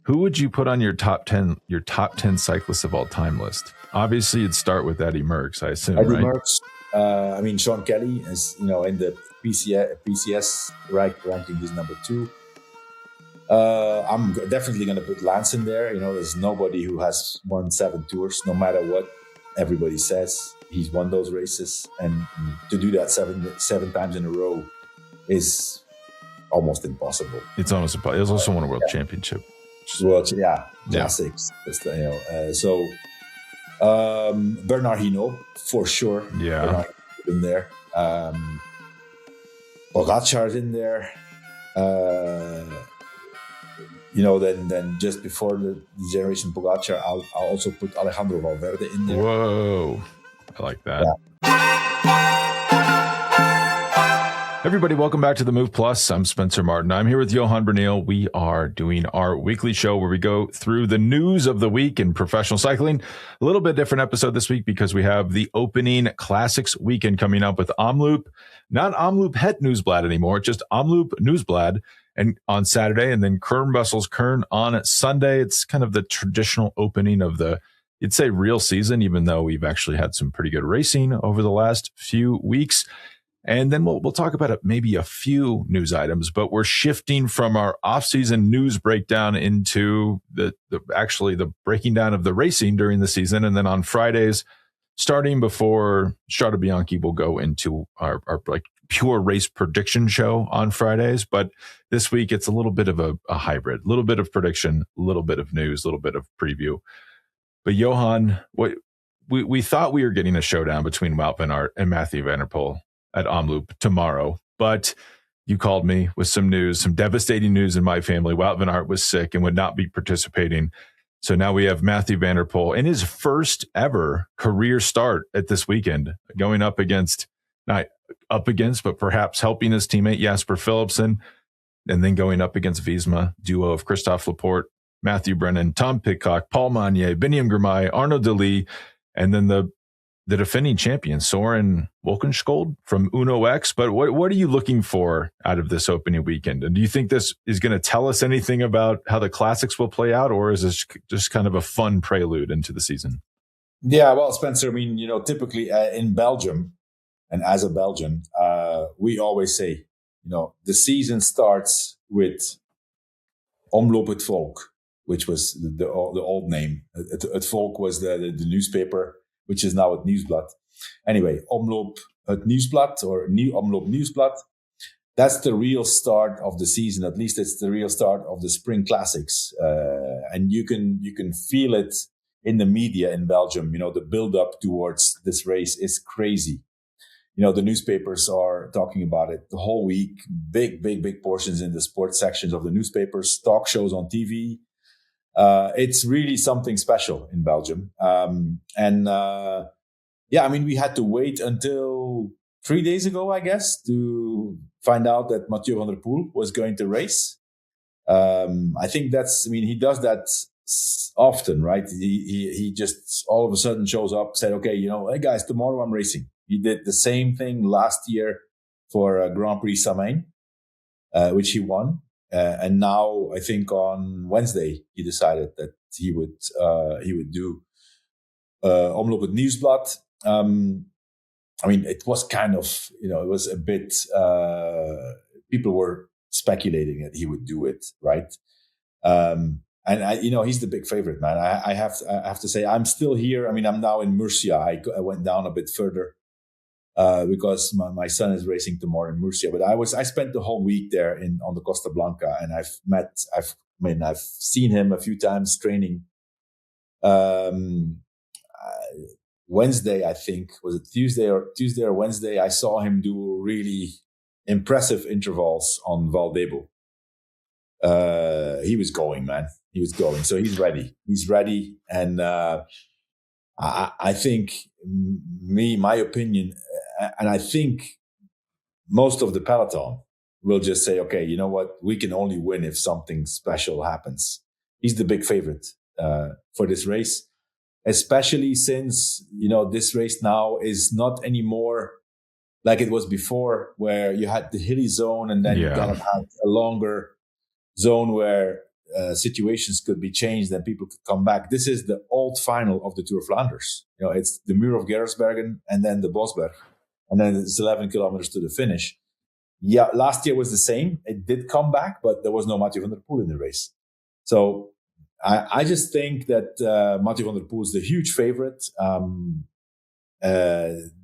Who would you put on your top 10 cyclists of all time list? Obviously, you'd start with Eddie Merckx, I assume, Eddie right? Merckx. Sean Kelly is, in the PCS ranking, he's number 2. I'm definitely going to put Lance in there. There's nobody who has won 7 tours, no matter what everybody says. He's won those races, and to do that seven times in a row is almost impossible. It's almost impossible. He's also won a world championship. Classics. Bernard Hinault for sure. Yeah, in there. Pogacar is in there. Then just before the generation Pogacar, I'll also put Alejandro Valverde in there. Whoa, I like that. Yeah. Everybody, welcome back to the Move Plus. I'm Spencer Martin. I'm here with Johan Bruyneel. We are doing our weekly show where we go through the news of the week in professional cycling. A little bit different episode this week because we have the opening Classics weekend coming up with Omloop. Not Omloop Het Nieuwsblad anymore, just Omloop Nieuwsblad and on Saturday, and then Kuurne-Brussels-Kuurne on Sunday. It's kind of the traditional opening of the, you'd say, real season, even though we've actually had some pretty good racing over the last few weeks. And then we'll talk about maybe a few news items, but we're shifting from our off-season news breakdown into the breaking down of the racing during the season. And then on Fridays, starting before Strade Bianche, we'll go into our pure race prediction show on Fridays. But this week, it's a little bit of a hybrid, a little bit of prediction, a little bit of news, a little bit of preview. But Johan, we thought we were getting a showdown between Wout van Aert and Mathieu van der Poel at Omloop tomorrow, but you called me with some news, some devastating news in my family. Wout van Aert was sick and would not be participating. So now we have Mathieu van der Poel in his first ever career start at this weekend, going not up against, but perhaps helping his teammate Jasper Philipsen, and then going up against Visma, duo of Christophe Laporte, Matthew Brennan, Tom Pidcock, Paul Magnier, Biniam Girmay, Arnaud Delis, and then the defending champion, Soren Wolkenskold from Uno X. But what are you looking for out of this opening weekend? And do you think this is going to tell us anything about how the Classics will play out, or is this just kind of a fun prelude into the season? Yeah, well, Spencer, typically in Belgium, and as a Belgian, we always say, the season starts with Omloop het Volk, which was the old name. Het Volk was the newspaper, which is now het Nieuwsblad. Anyway, Omloop het Nieuwsblad or Omloop Nieuwsblad, that's the real start of the season. At least it's the real start of the Spring Classics. And you can feel it in the media in Belgium. The build-up towards this race is crazy. The newspapers are talking about it the whole week. Big portions in the sports sections of the newspapers, talk shows on TV. It's really something special in Belgium. We had to wait until 3 days ago, I guess, to find out that Mathieu van der Poel was going to race. I think he does that often, right? He just all of a sudden shows up, said, okay, hey guys, tomorrow I'm racing. He did the same thing last year for Grand Prix Samain, which he won. And now I think on Wednesday he decided that he would do Omloop het Nieuwsblad. It was kind of, it was a bit, people were speculating that he would do it, right? He's the big favorite, man. I have to say, I'm still here. I'm now in Murcia. I went down a bit further because my son is racing tomorrow in Murcia. But I spent the whole week there on the Costa Blanca, and I've seen him a few times training. Wednesday, I think, was it Tuesday or Wednesday? I saw him do really impressive intervals on Valdebo. He was going, man. He was going. So he's ready. And I think my opinion, and I think most of the peloton will just say, okay, you know what? We can only win if something special happens. He's the big favorite for this race, especially since, this race now is not anymore like it was before, where you had the hilly zone and then you kind of had a longer zone where situations could be changed and people could come back. This is the old final of the Tour of Flanders. It's the Muur of Gerardsbergen and then the Bosberg, and then it's 11 kilometers to the finish. Yeah, last year was the same. It did come back, but there was no Mathieu van der Poel in the race. So I just think that Mathieu van der Poel is the huge favorite.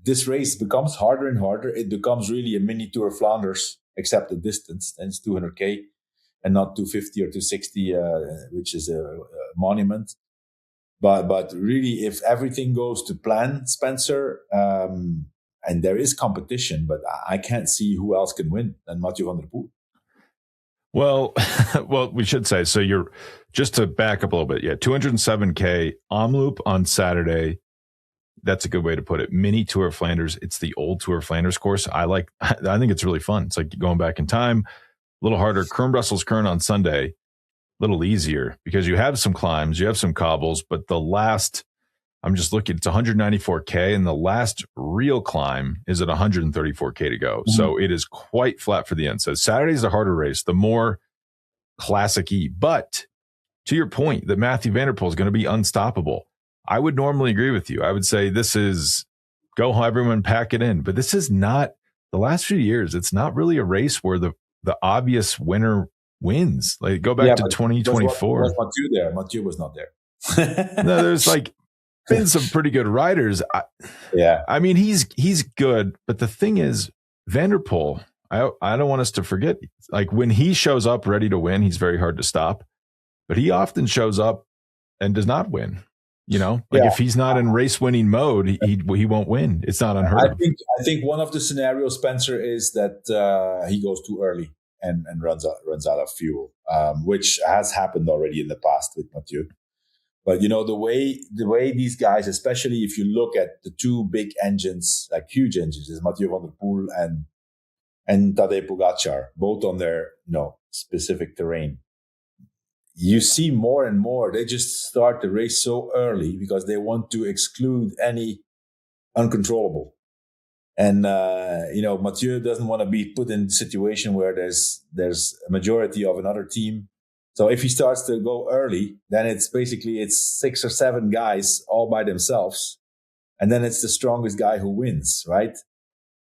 This race becomes harder and harder. It becomes really a mini Tour of Flanders, except the distance. And it's 200K and not 250 or 260, which is a monument. But really, if everything goes to plan, Spencer, and there is competition, but I can't see who else can win than Mathieu van der Poel. Well, we should say, so you're, just to back up a little bit, 207K, Omloop on Saturday. That's a good way to put it. Mini Tour of Flanders. It's the old Tour of Flanders course. I think it's really fun. It's like going back in time, a little harder. Kuurne-Brussels-Kuurne on Sunday, a little easier because you have some climbs, you have some cobbles, but the last, I'm just looking, it's 194K, and the last real climb is at 134K to go. Mm-hmm. So it is quite flat for the end. So Saturday's the harder race, the more classic-y. But to your point, that Mathieu van der Poel is going to be unstoppable. I would normally agree with you. I would say this is go everyone pack it in. But this is not, the last few years, it's not really a race where the obvious winner wins. Like go back to 2024. Was Mathieu there? Mathieu was not there. No, there's been some pretty good riders. I mean, he's good, but the thing is, Van der Poel, I don't want us to forget, when he shows up ready to win, he's very hard to stop, but he often shows up and does not win. If he's not in race winning mode, he won't win. It's not unheard of. I think one of the scenarios, Spencer, is that he goes too early and runs out of fuel, which has happened already in the past with Mathieu. But the way these guys, especially if you look at the two big engines, like huge engines, is Mathieu van der Poel and Tadej Pogačar, both on their specific terrain. You see more and more, they just start the race so early because they want to exclude any uncontrollable. And, Mathieu doesn't want to be put in a situation where there's a majority of another team. So if he starts to go early, then it's 6 or 7 guys all by themselves. And then it's the strongest guy who wins, right?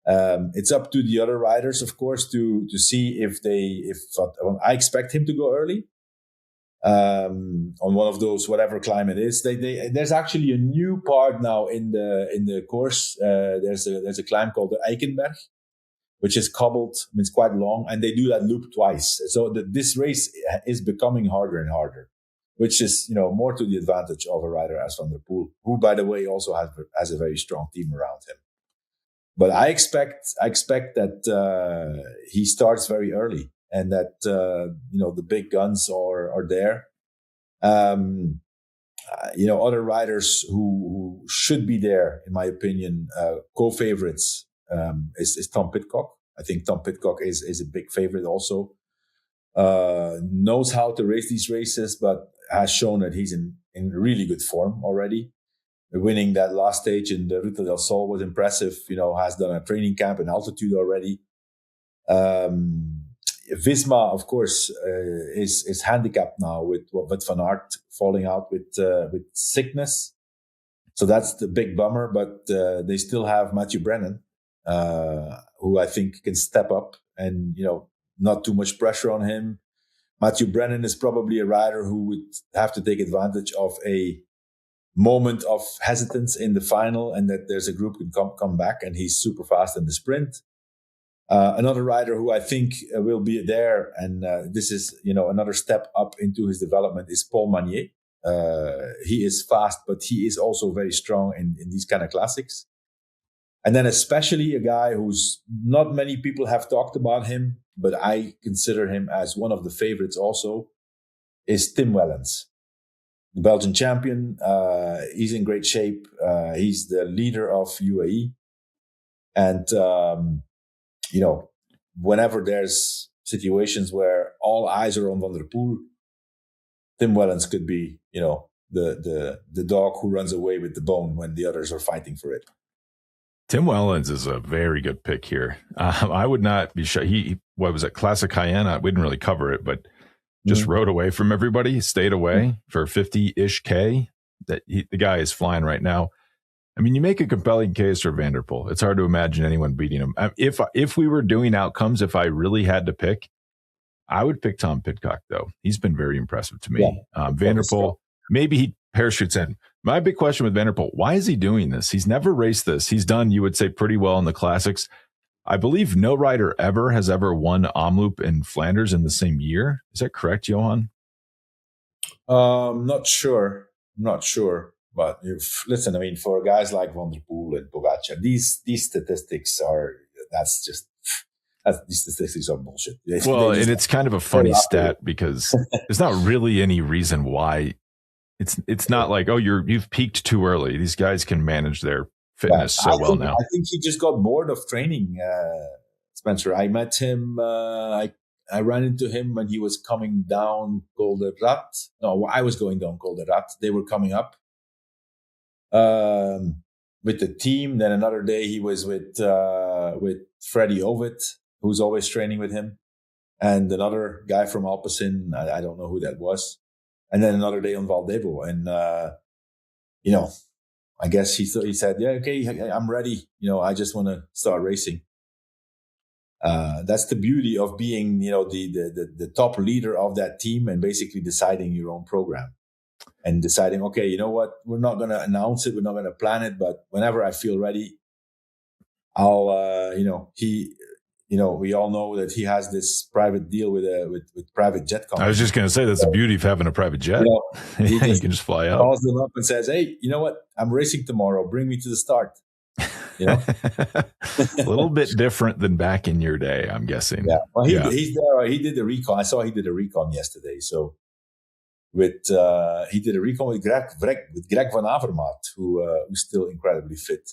It's up to the other riders, of course, to see if I expect him to go early. On one of those, whatever climb it is, there's actually a new part now in the course. There's a climb called the Eikenberg, which is cobbled. It's quite long, and they do that loop twice. So this race is becoming harder and harder, which is more to the advantage of a rider as Van der Poel, who, by the way, also has a very strong team around him. But I expect that he starts very early. And that the big guns are there. Other riders who should be there, in my opinion, co-favorites is Tom Pidcock. I think Tom Pidcock is a big favorite also. Knows how to race these races, but has shown that he's in really good form already. Winning that last stage in the Ruta del Sol was impressive. Has done a training camp in altitude already. Visma, of course, is handicapped now with Van Aert falling out with sickness. So that's the big bummer. But they still have Mathieu Brennan, who I think can step up and, not too much pressure on him. Mathieu Brennan is probably a rider who would have to take advantage of a moment of hesitance in the final and that there's a group can come back, and he's super fast in the sprint. Another rider who I think will be there, and this is another step up into his development, is Paul Magnier. He is fast, but he is also very strong in these kind of classics. And then especially a guy who's not many people have talked about him, but I consider him as one of the favorites also, is Tim Wellens, the Belgian champion. He's in great shape. He's the leader of UAE. And whenever there's situations where all eyes are on Van der Poel, Tim Wellens could be, the dog who runs away with the bone when the others are fighting for it. Tim Wellens is a very good pick here. I would not be sure. What was it? Classic Cayenne? We didn't really cover it, but just rode away from everybody. He stayed away for 50-ish K. The guy is flying right now. I mean, you make a compelling case for Van der Poel. It's hard to imagine anyone beating him. If we were doing outcomes, if I really had to pick, I would pick Tom Pidcock, though. He's been very impressive to me. Yeah. Van der Poel, maybe he parachutes in. My big question with Van der Poel, why is he doing this? He's never raced this. He's done, you would say, pretty well in the classics. I believe no rider has ever won Omloop in Flanders in the same year. Is that correct, Johan? Not sure. But listen, I mean, for guys like Van der Poel and Pogacar, these statistics are these statistics are bullshit. And it's kind of a funny stat because there's not really any reason why. It's not like, oh, you've peaked too early. These guys can manage their fitness well now. I think he just got bored of training, Spencer. I met him. I ran into him when he was coming down Col de Rat. No, I was going down Col de Rat. They were coming up with the team. Then another day he was with Freddie Ovid, who's always training with him, and another guy from Alpecin. I don't know who that was. And then another day on Valdebo, and I guess he said, "Yeah, okay, I'm ready. I just want to start racing." That's the beauty of being, the top leader of that team and basically deciding your own program and deciding, okay, you know what, we're not going to announce it, we're not going to plan it, but whenever I feel ready, I'll, we all know that he has this private deal with private jet companies. I was just going to say that's the beauty of having a private jet. You can just fly out. Calls them up and says, "Hey, you know what? I'm racing tomorrow. Bring me to the start." A little bit different than back in your day, I'm guessing. Yeah. Well, he's there. He did the recon. I saw he did a recon yesterday. So he did a recon with Greg van Avermaet, who's still incredibly fit.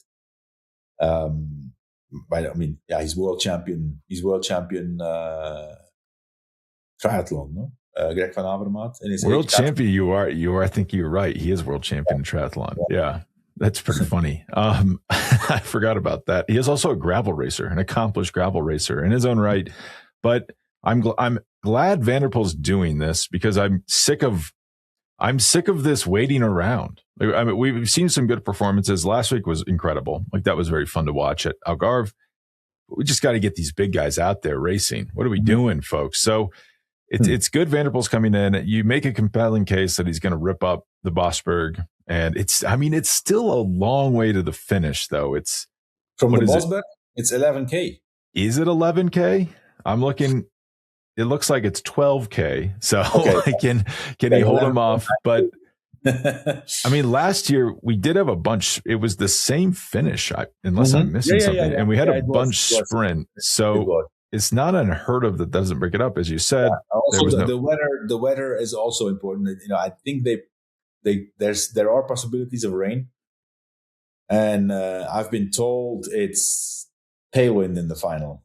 He's world champion. He's world champion triathlon. No, Greg van Avermaet. World champion. You are. I think you're right. He is world champion in triathlon. Yeah. That's pretty funny. I forgot about that. He is also a gravel racer, an accomplished gravel racer in his own right. But I'm glad Van der Poel's doing this because I'm sick of this waiting around. I mean, we've seen some good performances. Last week was incredible. Like that was very fun to watch at Algarve. We just got to get these big guys out there racing. What are we doing, folks? So it's good. Van der Poel's coming in. You make a compelling case that he's going to rip up the Bosberg. And it's still a long way to the finish, though. It's from the Bosberg. It's 11K. Is it 11K? I'm looking. It looks like it's 12K. So can he hold him off? But I mean, last year we did have a bunch. It was the same finish, unless I'm missing something. And we had a bunch sprint. So it's not unheard of that doesn't break it up, as you said. Yeah. Also, the weather is also important. I think there are possibilities of rain, and I've been told it's tailwind in the final,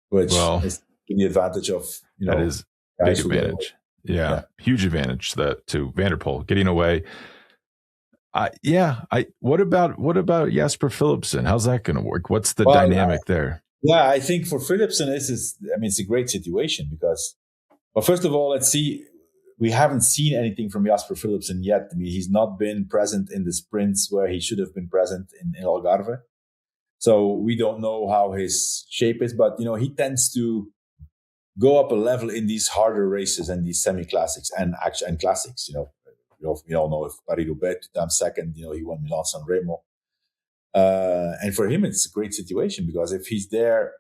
which is the advantage of that is big advantage. Yeah, huge advantage to Van der Poel getting away. What about Jasper Philipsen? How's that going to work? What's the dynamic there? Yeah, I think for Philipsen, it's a great situation because, well, first of all, let's see. We haven't seen anything from Jasper Philipsen yet. I mean, he's not been present in the sprints where he should have been present in Algarve. So we don't know how his shape is, but, he tends to go up a level in these harder races and these semi-classics and classics. We all know if Paris-Roubaix, 2 times second, he won Milan-San Remo. And for him, it's a great situation because if he's there,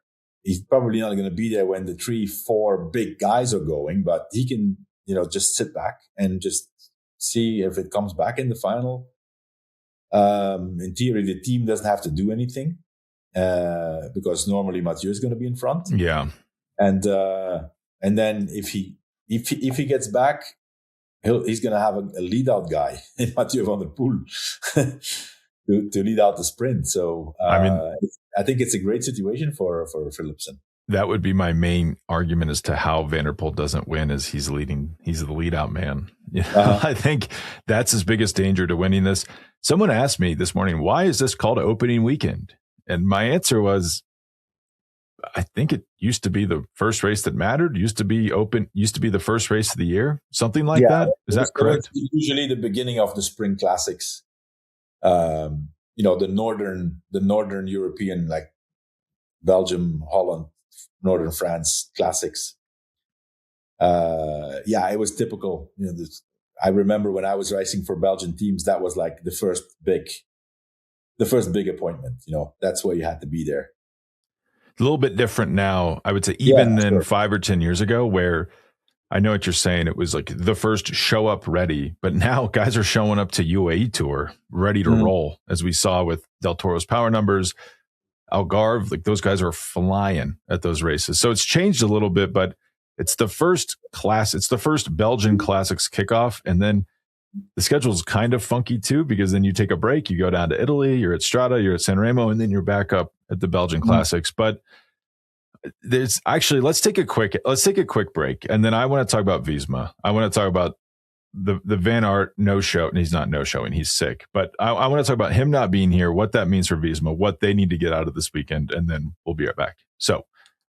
he's probably not going to be there when the 3-4 big guys are going, but he can, just sit back and just see if it comes back in the final. In theory, the team doesn't have to do anything because normally Mathieu is going to be in front. Yeah, and then if he gets back, he's going to have a lead out guy in Mathieu van der Poel to lead out the sprint. So I think it's a great situation for Philipsen. That would be my main argument as to how Van der Poel doesn't win is he's the lead out man. I think that's his biggest danger to winning this. Someone asked me this morning, why is this called opening weekend? And my answer was, I think it used to be the first race that mattered, used to be the first race of the year, something like that. Is that correct? Usually the beginning of the spring classics. The northern European, like Belgium, Holland, northern France classics. It was typical. I remember when I was racing for Belgian teams, that was like the first big appointment. That's where you had to be there. A little bit different now, I would say, even than 5 or 10 years ago, where I know what you're saying. It was like the first show up ready, but now guys are showing up to UAE Tour ready to roll, as we saw with Del Toro's power numbers, Algarve. Like those guys are flying at those races. So it's changed a little bit, but it's the first Belgian Classics kickoff. And then the schedule is kind of funky too, because then you take a break, you go down to Italy, you're at Strada, you're at San Remo, and then you're back up at the Belgian Classics. But there's actually, let's take a quick break. And then I want to talk about Visma. I want to talk about the Van Aert no show. And he's not no showing, he's sick. But I want to talk about him not being here, what that means for Visma, what they need to get out of this weekend. And then we'll be right back. So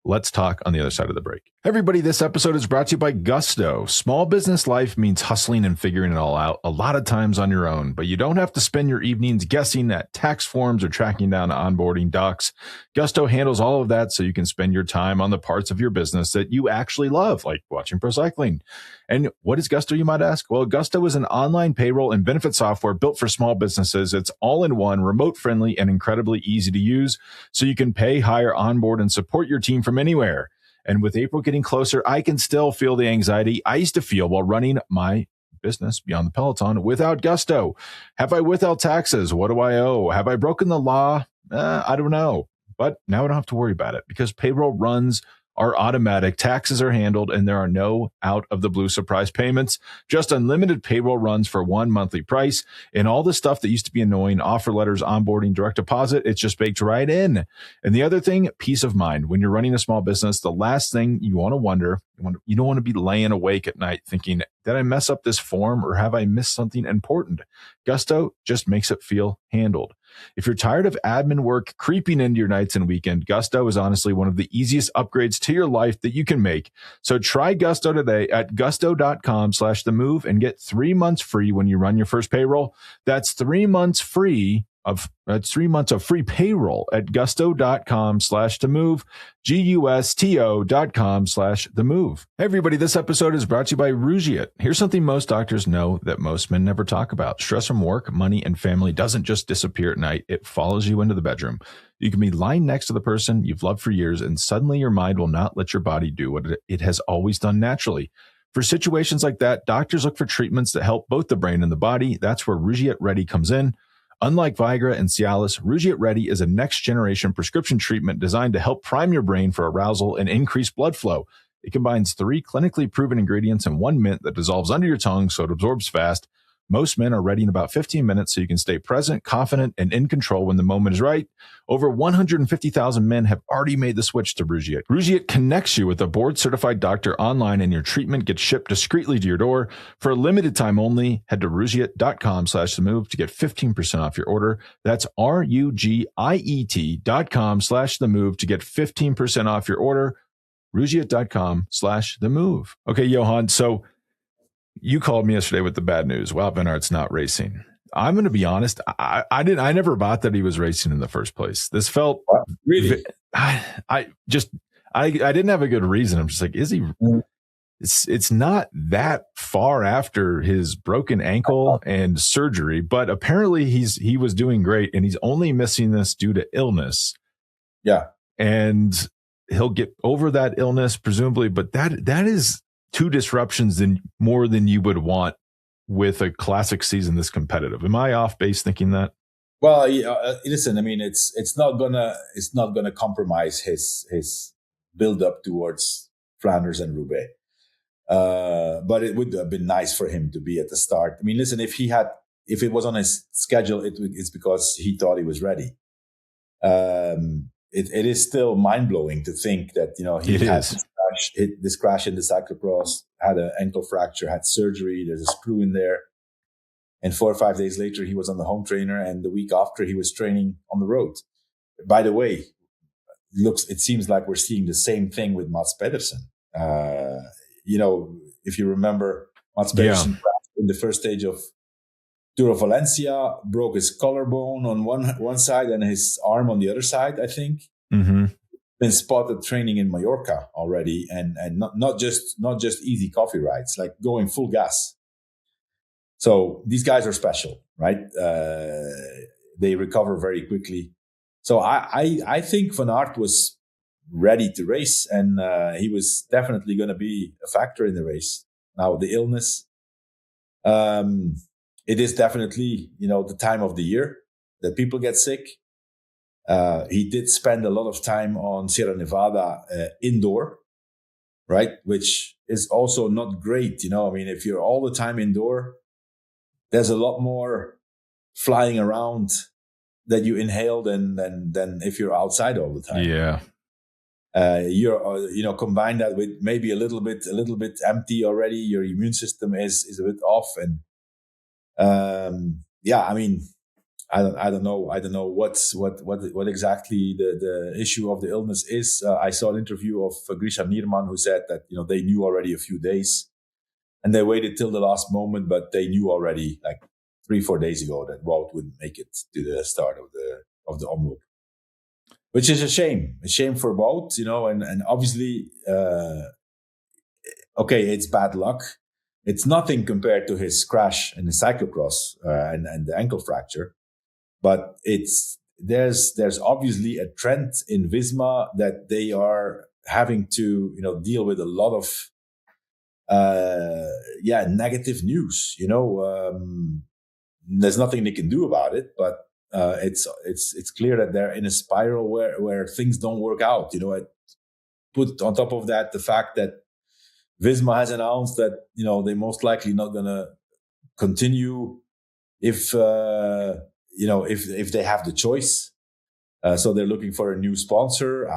let's talk on the other side of the break. Everybody, this episode is brought to you by Gusto. Small business life means hustling and figuring it all out, a lot of times on your own, but you don't have to spend your evenings guessing at tax forms or tracking down onboarding docs. Gusto handles all of that so you can spend your time on the parts of your business that you actually love, like watching pro cycling. And what is Gusto, you might ask? Well, Gusto is an online payroll and benefit software built for small businesses. It's all in one, remote friendly, and incredibly easy to use, so you can pay, hire, onboard, and support your team from anywhere. And with April getting closer, I can still feel the anxiety I used to feel while running my business Beyond the Peloton without Gusto. Have I withheld taxes? What do I owe? Have I broken the law? I don't know. But now I don't have to worry about it because payroll runs are automatic, taxes are handled, and there are no out-of-the-blue surprise payments. Just unlimited payroll runs for one monthly price. And all the stuff that used to be annoying, offer letters, onboarding, direct deposit, it's just baked right in. And the other thing, peace of mind. When you're running a small business, the last thing you want to wonder, you don't want to be laying awake at night thinking, did I mess up this form or have I missed something important? Gusto just makes it feel handled. If you're tired of admin work creeping into your nights and weekend, Gusto is honestly one of the easiest upgrades to your life that you can make. So try Gusto today at gusto.com/themove and get 3 months free when you run your first payroll. That's 3 months free of free payroll at gusto.com/themove, gusto.com/themove. Hey everybody, this episode is brought to you by Rougiet. Here's something most doctors know that most men never talk about. Stress from work, money, and family doesn't just disappear at night. It follows you into the bedroom. You can be lying next to the person you've loved for years, and suddenly your mind will not let your body do what it has always done naturally. For situations like that, doctors look for treatments that help both the brain and the body. That's where Rougiet Ready comes in. Unlike Viagra and Cialis, Rougiet Ready is a next-generation prescription treatment designed to help prime your brain for arousal and increase blood flow. It combines 3 clinically proven ingredients and 1 mint that dissolves under your tongue so it absorbs fast. Most men are ready in about 15 minutes so you can stay present, confident, and in control when the moment is right. Over 150,000 men have already made the switch to Rougiet. Rougiet connects you with a board-certified doctor online, and your treatment gets shipped discreetly to your door. For a limited time only, head to rougiet.com/themove to get 15% off your order. That's RUGIET.com/themove to get 15% off your order. Rougiet.com/themove. Okay, Johan, so you called me yesterday with the bad news. Wout van Aert's not racing. I'm going to be honest. I never bought that he was racing in the first place. This felt really. I didn't have a good reason. I'm just like, is he? It's not that far after his broken ankle and surgery, but apparently he was doing great, and he's only missing this due to illness. Yeah, and he'll get over that illness presumably, but that is 2 disruptions more than you would want with a classic season this competitive. Am I off base thinking that? Well, listen. I mean, it's not gonna compromise his build up towards Flanders and Roubaix. But it would have been nice for him to be at the start. I mean, listen, if it was on his schedule, it's because he thought he was ready. It is still mind blowing to think that he had this crash in the cyclocross, had an ankle fracture, had surgery. There's a screw in there, and 4 or 5 days later he was on the home trainer, and the week after he was training on the road. By the way, it seems like we're seeing the same thing with Mats Pedersen. If you remember, Mats Pedersen crashed in the first stage of Tour of Valencia, broke his collarbone on one side and his arm on the other side, I think. Mm-hmm. Been spotted training in Mallorca already, and not just easy coffee rides, like going full gas. So these guys are special, right? They recover very quickly. So I think Van Aert was ready to race, and he was definitely going to be a factor in the race. Now the illness, it is definitely the time of the year that people get sick. He did spend a lot of time on Sierra Nevada indoor, right? Which is also not great. I mean, if you're all the time indoor, there's a lot more flying around that you inhale than if you're outside all the time. Yeah. You're combine that with maybe a little bit empty already. Your immune system is a bit off, and I mean, I don't know what exactly the issue of the illness is. I saw an interview of Grisha Nierman, who said that they knew already a few days, and they waited till the last moment, but they knew already like 3-4 days ago that Wout wouldn't make it to the start of the Omloop, which is a shame for Wout, and obviously, okay, it's bad luck. It's nothing compared to his crash in the cyclocross and the ankle fracture. But there's obviously a trend in Visma that they are having to deal with a lot of negative news. There's nothing they can do about it, but it's clear that they're in a spiral where things don't work out. I put on top of that the fact that Visma has announced that they're most likely not going to continue if they have the choice. So they're looking for a new sponsor.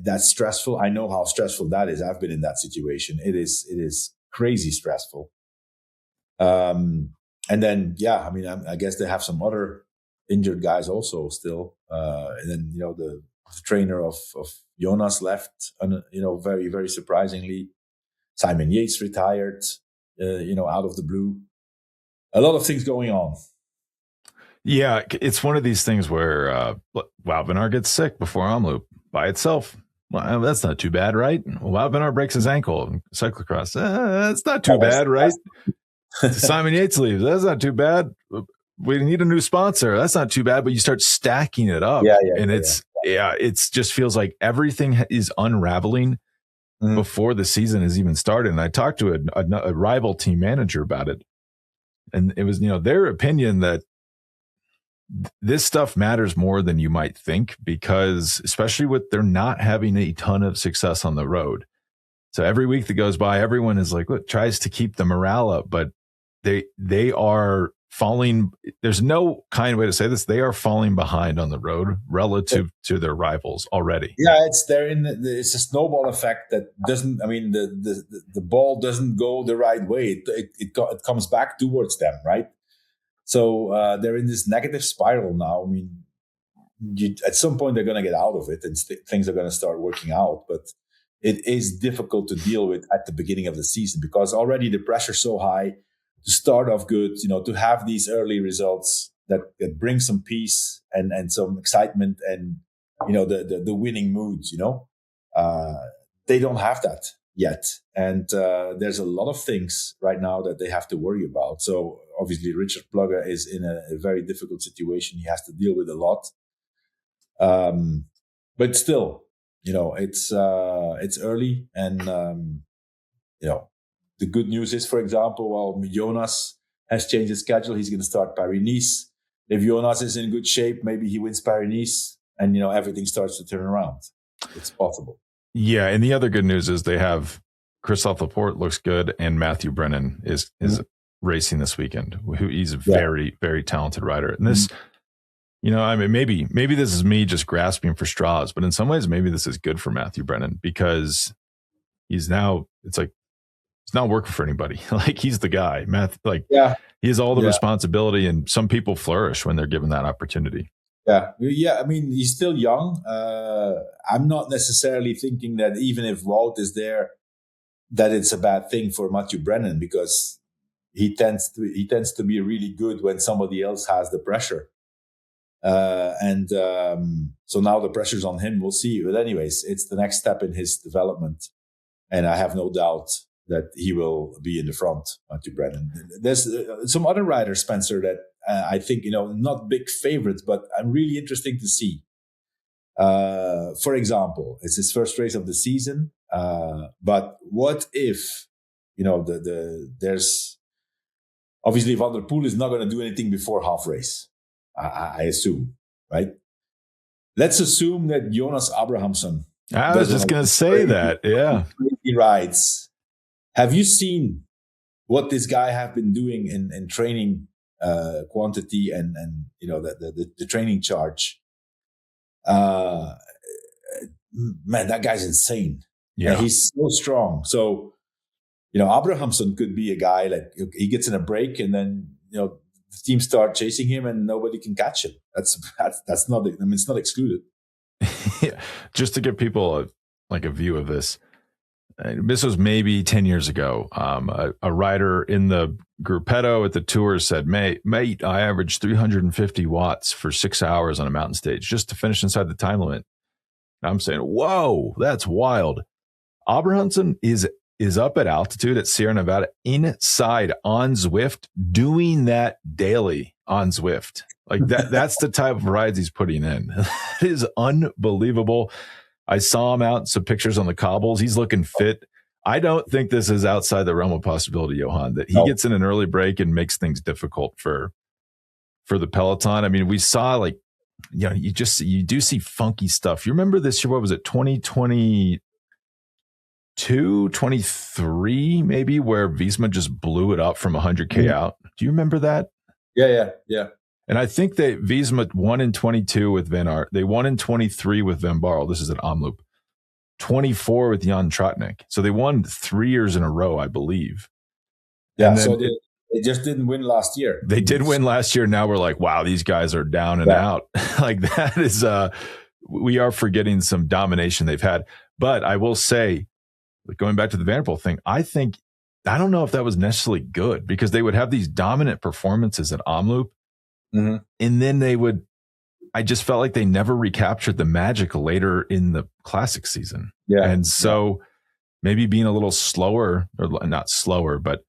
That's stressful. I know how stressful that is. I've been in that situation. It is crazy stressful. And then, I guess they have some other injured guys also still. And then, the trainer of Jonas left, very, very surprisingly. Simon Yates retired, out of the blue. A lot of things going on. Yeah, it's one of these things where Wout van Aert gets sick before Omloop by itself. Well, that's not too bad, right? Wout van Aert breaks his ankle in cyclocross. That's not too bad, right? Simon Yates leaves. That's not too bad. We need a new sponsor. That's not too bad. But you start stacking it up, it's just feels like everything is unraveling before the season has even started. And I talked to a rival team manager about it, and it was their opinion that this stuff matters more than you might think, because especially with they're not having a ton of success on the road. So every week that goes by, everyone is like, tries to keep the morale up, but they are falling. There's no kind way to say this. They are falling behind on the road relative to their rivals already. Yeah, it's a snowball effect that doesn't. I mean, the ball doesn't go the right way. It comes back towards them, right? So they're in this negative spiral now. I mean, at some point they're going to get out of it, and things are going to start working out. But it is difficult to deal with at the beginning of the season, because already the pressure's so high to start off good, to have these early results that bring some peace and some excitement and, the winning mood, they don't have that yet. And there's a lot of things right now that they have to worry about. So obviously Richard Plugge is in a very difficult situation. He has to deal with a lot. But still, it's early, and, the good news is, for example, Jonas has changed his schedule. He's going to start Paris-Nice. If Jonas is in good shape, maybe he wins Paris-Nice, and, everything starts to turn around. It's possible. Yeah, and the other good news is they have Christophe Laporte looks good, and Mathieu Brennan is racing this weekend. He's a very, very talented rider. And this, maybe this is me just grasping for straws, but in some ways, maybe this is good for Mathieu Brennan, because he's now not working for anybody. Like, he's the guy. He has all the responsibility, and some people flourish when they're given that opportunity. Yeah. I mean, he's still young. I'm not necessarily thinking that even if Wout is there, that it's a bad thing for Mathieu Brennan, because he tends to be really good when somebody else has the pressure. So now the pressure's on him. We'll see. But anyways, it's the next step in his development, and I have no doubt that he will be in the front, Mathieu Brennan. There's some other riders, Spencer, that I think, not big favorites, but I'm really interesting to see. For example, it's his first race of the season. But what if, there's obviously Van der Poel is not going to do anything before half race. I assume, right? Let's assume that Jonas Abrahamsson. I was just going to say that. Yeah. He rides. Have you seen what this guy have been doing in training quantity and the training charge? Man, that guy's insane. Yeah. And he's so strong. So, Abrahamsson could be a guy like he gets in a break and then, the team start chasing him and nobody can catch him. That's not, it's not excluded. Yeah. Just to give people a view of this. This was maybe 10 years ago. A rider in the Gruppetto at the Tour said, mate, I averaged 350 watts for 6 hours on a mountain stage just to finish inside the time limit. And I'm saying, whoa, that's wild. Abrahamsson is up at altitude at Sierra Nevada inside on Zwift, doing that daily on Zwift. Like that's the type of rides he's putting in. It is unbelievable. I saw him out, some pictures on the cobbles. He's looking fit. I don't think this is outside the realm of possibility, Johan, that he gets in an early break and makes things difficult for the peloton. I mean, we saw you do see funky stuff. You remember this year, what was it, 2022, 23 maybe, where Wiesma just blew it up from 100K out. Do you remember that? Yeah. And I think Wiesma won in 22 with Van Aert. They won in 23 with Van Barle. This is at Omloop. 24 with Jan Tratnik. So they won 3 years in a row, I believe. Yeah, so they just didn't win last year. They did win last year. Now we're like, wow, these guys are down and out. Like that is, we are forgetting some domination they've had. But I will say, going back to the Van der Poel thing, I don't know if that was necessarily good, because they would have these dominant performances at Omloop. Mm-hmm. And then I just felt like they never recaptured the magic later in the classic season. Yeah. And so maybe being a little slower, or not slower, but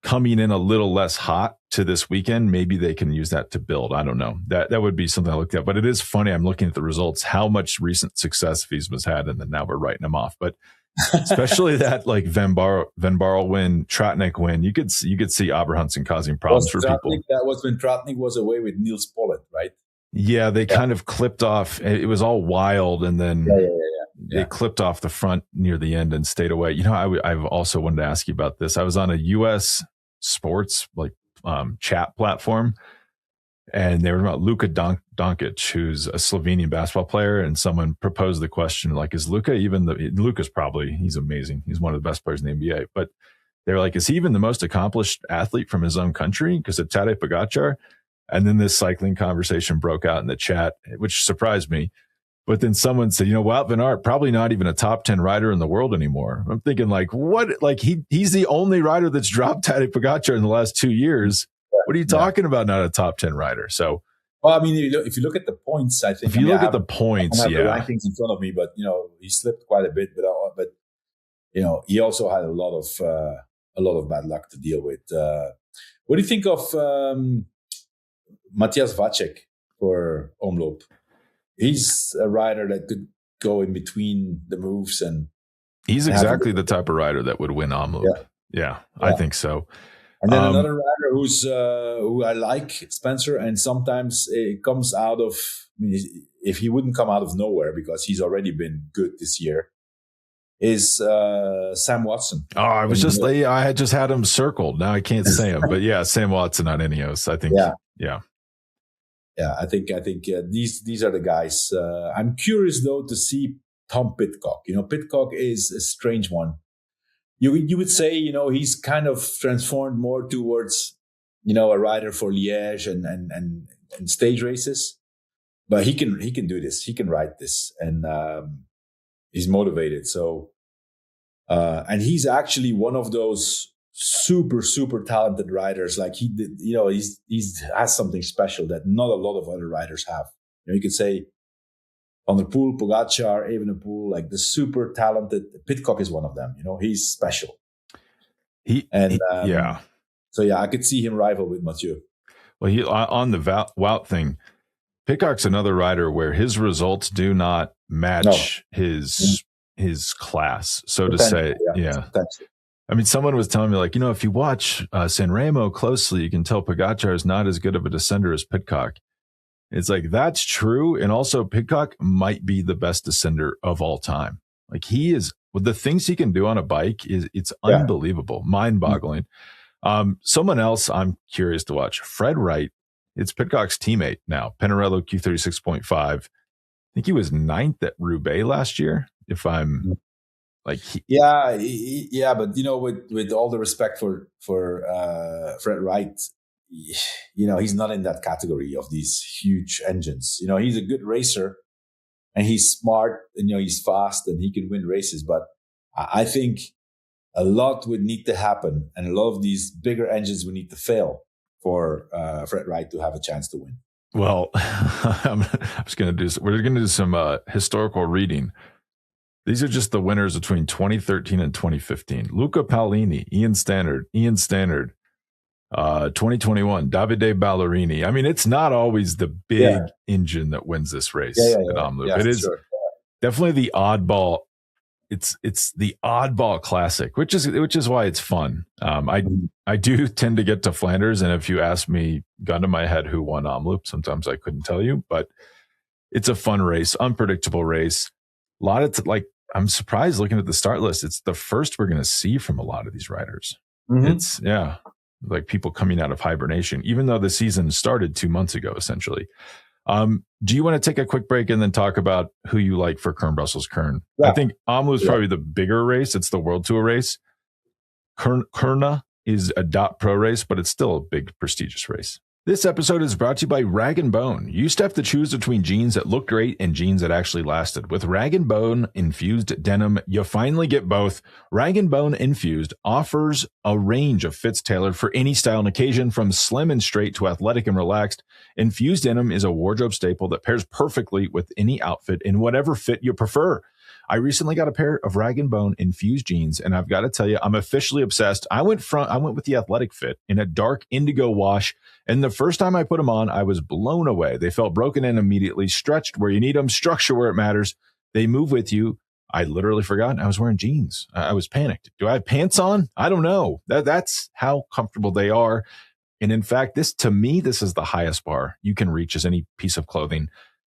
coming in a little less hot to this weekend, maybe they can use that to build. I don't know. That would be something I looked at. But it is funny. I'm looking at the results, how much recent success Wiesma's had, and then now we're writing them off. But especially that Van Barle win, Tratnik win, you could see Abrahamsson causing problems for people. That was when Tratnik was away with Niels Pollitt, right? Yeah, they kind of clipped off. It was all wild, and then they clipped off the front near the end and stayed away. I've also wanted to ask you about this. I was on a U.S. sports chat platform, and they were about Luka Doncic, who's a Slovenian basketball player, and someone proposed the question, is Luka Luka's he's amazing. He's one of the best players in the NBA. But they're like, is he even the most accomplished athlete from his own country? Because of Tadej Pogacar. And then this cycling conversation broke out in the chat, which surprised me. But then someone said, Wout van Aert, probably not even a top 10 rider in the world anymore. I'm thinking what? He's the only rider that's dropped Tadej Pogacar in the last 2 years. What are you talking about? Not a top 10 rider. So, well, I mean, if you look at the points, I think. If you look at the points, I don't have the rankings in front of me, but he slipped quite a bit. But he also had a lot of bad luck to deal with. What do you think of Matthias Vacek for Omloop? He's a rider that could go in between the moves, and he's exactly the type of rider that would win Omloop. Yeah, I think so. And then another rider who I like, Spencer, and sometimes it comes out of, if he wouldn't come out of nowhere, because he's already been good this year, is Sam Watson. Oh, I had just had him circled. Now I can't say him, but yeah, Sam Watson on Ineos, I think. Yeah. I think these are the guys. I'm curious though to see Tom Pidcock. Pidcock is a strange one. You would say, he's kind of transformed more towards, a rider for Liège and stage races. but he can do this. He can ride this, and he's motivated. So, and he's actually one of those super talented riders. Like he did, he's has something special that not a lot of other riders have. You could say Van der Poel, Pogacar, Evenepoel, like the super talented. Pidcock is one of them. He's special. Yeah. So yeah, I could see him rival with Mathieu. Well, he on the Wout thing. Pidcock's another rider where his results do not match his class, so to say. Yeah. I mean, someone was telling me, like, if you watch Sanremo closely, you can tell Pogacar is not as good of a descender as Pidcock. It's like, that's true. And also, Pidcock might be the best descender of all time. Like, he is, with the things he can do on a bike, it's unbelievable, mind-boggling. Someone else I'm curious to watch, Fred Wright. It's Pidcock's teammate now, Pinarello Q36.5. I think he was 9th at Roubaix last year, if I'm like... Yeah, but, with all the respect for Fred Wright, he's not in that category of these huge engines. He's a good racer, and he's smart, and, he's fast, and he can win races. But I think a lot would need to happen, and a lot of these bigger engines would need to fail for Fred Wright to have a chance to win. Well, we're going to do some historical reading. These are just the winners between 2013 and 2015. Luca Paolini, Ian Stannard, 2021, Davide Ballerini. I mean, it's not always the big engine that wins this race at Omloop. It is definitely the oddball. It's the oddball classic, which is why it's fun. I do tend to get to Flanders, and if you ask me, gun to my head, who won Omloop, sometimes I couldn't tell you, but it's a fun race, unpredictable race. A lot of I'm surprised looking at the start list. It's the first we're going to see from a lot of these riders. It's like people coming out of hibernation, even though the season started 2 months ago, essentially. Do you want to take a quick break and then talk about who you like for Kuurne-Brussels-Kuurne? Yeah. I think Omloop is probably the bigger race. It's the World Tour race. Kuurne is a .pro race, but it's still a big, prestigious race. This episode is brought to you by Rag & Bone. You used to have to choose between jeans that look great and jeans that actually lasted. With Rag & Bone Infused Denim, you finally get both. Rag & Bone Infused offers a range of fits tailored for any style and occasion, from slim and straight to athletic and relaxed. Infused Denim is a wardrobe staple that pairs perfectly with any outfit in whatever fit you prefer. I recently got a pair of Rag & Bone infused jeans, and I've got to tell you, I'm officially obsessed. I went with the athletic fit in a dark indigo wash, and the first time I put them on, I was blown away. They felt broken in immediately, stretched where you need them, structure where it matters. They move with you. I literally forgot I was wearing jeans. I was panicked. Do I have pants on? I don't know. That's how comfortable they are. And in fact, this is the highest bar you can reach as any piece of clothing.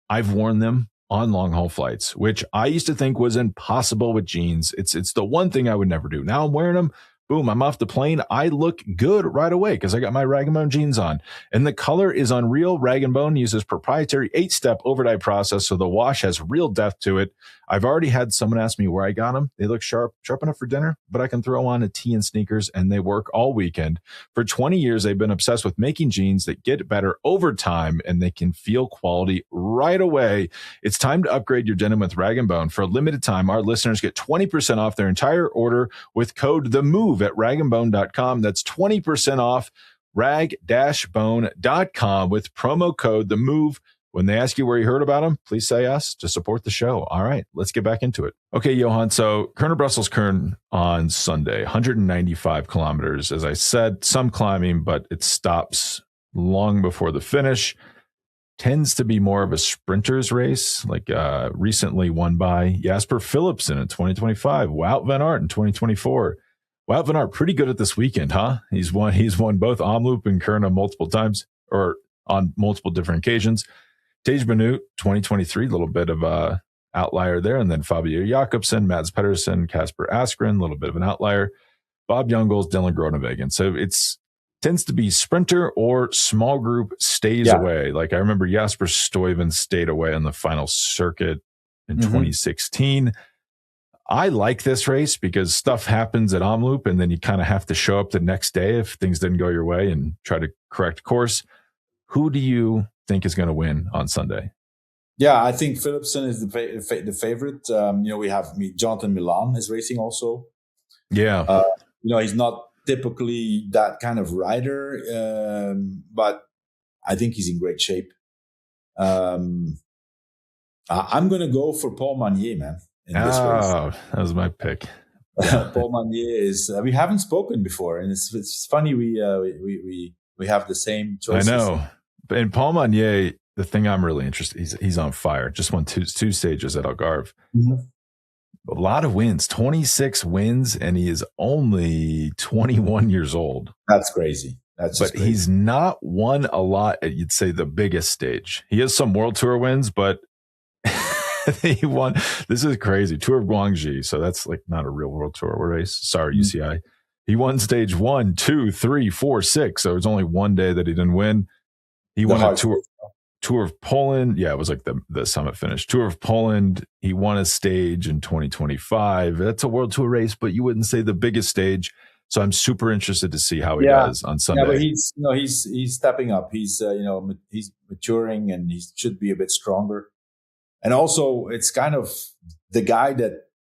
I've worn them on long haul flights, which I used to think was impossible with jeans. It's the one thing I would never do. Now I'm wearing them. Boom, I'm off the plane. I look good right away because I got my Rag & Bone jeans on. And the color is unreal. Rag & Bone uses proprietary 8-step overdye process, so the wash has real depth to it. I've already had someone ask me where I got them. They look sharp enough for dinner, but I can throw on a tee and sneakers, and they work all weekend. For 20 years, they've been obsessed with making jeans that get better over time, and they can feel quality right away. It's time to upgrade your denim with Rag & Bone. For a limited time, our listeners get 20% off their entire order with code THEMOVE at ragandbone.com. That's 20% off rag-bone.com with promo code THEMOVE. When they ask you where you heard about them, please say us to support the show. All right, let's get back into it. Okay, Johan, so Kuurne-Brussels-Kuurne on Sunday, 195 kilometers. As I said, some climbing, but it stops long before the finish. Tends to be more of a sprinter's race, like recently won by Jasper Philipsen in 2025, Wout van Aert in 2024. Wout van Aert pretty good at this weekend, huh? He's won both Omloop and Kuurne multiple times, or on multiple different occasions. Tej Benoot, 2023, a little bit of a outlier there. And then Fabio Jakobsen, Mads Pedersen, Kasper Askren, a little bit of an outlier. Bob Jungels, Dylan Groenewegen. So it's tends to be sprinter or small group stays away. Like I remember Jasper Stuyven stayed away on the final circuit in 2016. I like this race because stuff happens at Omloop, and then you kind of have to show up the next day if things didn't go your way and try to correct course. Who do you think is going to win on Sunday? Yeah, I think Philipsen is the favorite. We have Jonathan Milan is racing also. Yeah. He's not typically that kind of rider, but I think he's in great shape. I'm going to go for Paul Magnier, man, in this race. That was my pick. Yeah. Paul Magnier is. We haven't spoken before, and it's funny we have the same choices. I know, and Paul Magnier. The thing I'm really interested, he's on fire. Just won two stages at Algarve. Mm-hmm. A lot of wins, 26 wins, and he is only 21 years old. That's crazy. But crazy. He's not won a lot at, you'd say, the biggest stage. He has some World Tour wins, but he won. This is crazy. Tour of Guangxi. So that's like not a real World Tour race. Sorry, UCI. He won stage 1, 2, 3, 4, 6. So it was only one day that he didn't win. He won a Tour of Poland. Yeah, it was like the summit finish. Tour of Poland. He won a stage in 2025. That's a World Tour race, but you wouldn't say the biggest stage. So I'm super interested to see how he does on Sunday. Yeah, but he's stepping up. He's he's maturing, and he should be a bit stronger. And also, it's kind of the guy that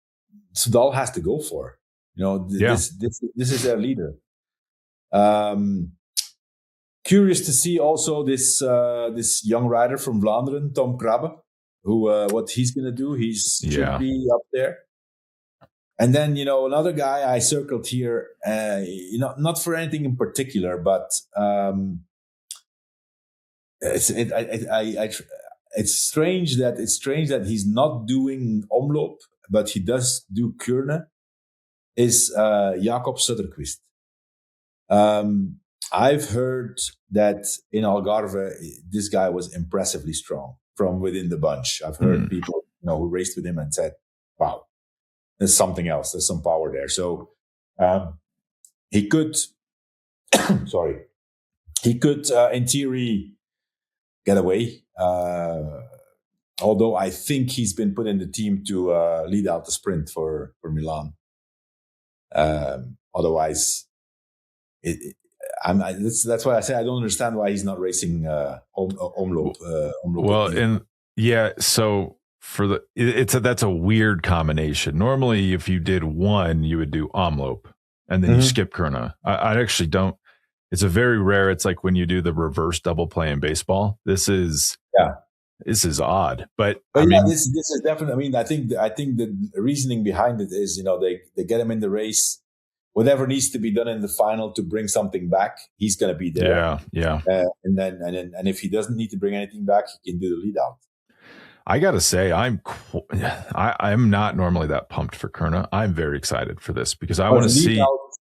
Soudal has to go for. This is their leader. Curious to see also this young rider from Vlaanderen, Tom Krabbe, who what he's going to do. He should be up there. And then another guy I circled here, not for anything in particular, but it's strange that he's not doing Omloop, but he does do Kuurne. Is Jakob Söderqvist. I've heard that in Algarve, this guy was impressively strong from within the bunch. I've heard people, who raced with him and said, "Wow, there's something else. There's some power there." So he could, in theory, get away. Although I think he's been put in the team to lead out the sprint for Milan. Otherwise, that's why I say I don't understand why he's not racing Omloop. So for that's a weird combination. Normally, if you did one, you would do Omloop, and then you skip Kuurne. I actually don't. It's a very rare. It's like when you do the reverse double play in baseball. This is odd, but I mean, this is definitely. I mean, I think the reasoning behind it is, they get him in the race. Whatever needs to be done in the final to bring something back, he's going to be there. Yeah. And if he doesn't need to bring anything back, he can do the lead out. I got to say, I'm not normally that pumped for Kuurne. I'm very excited for this because I want to see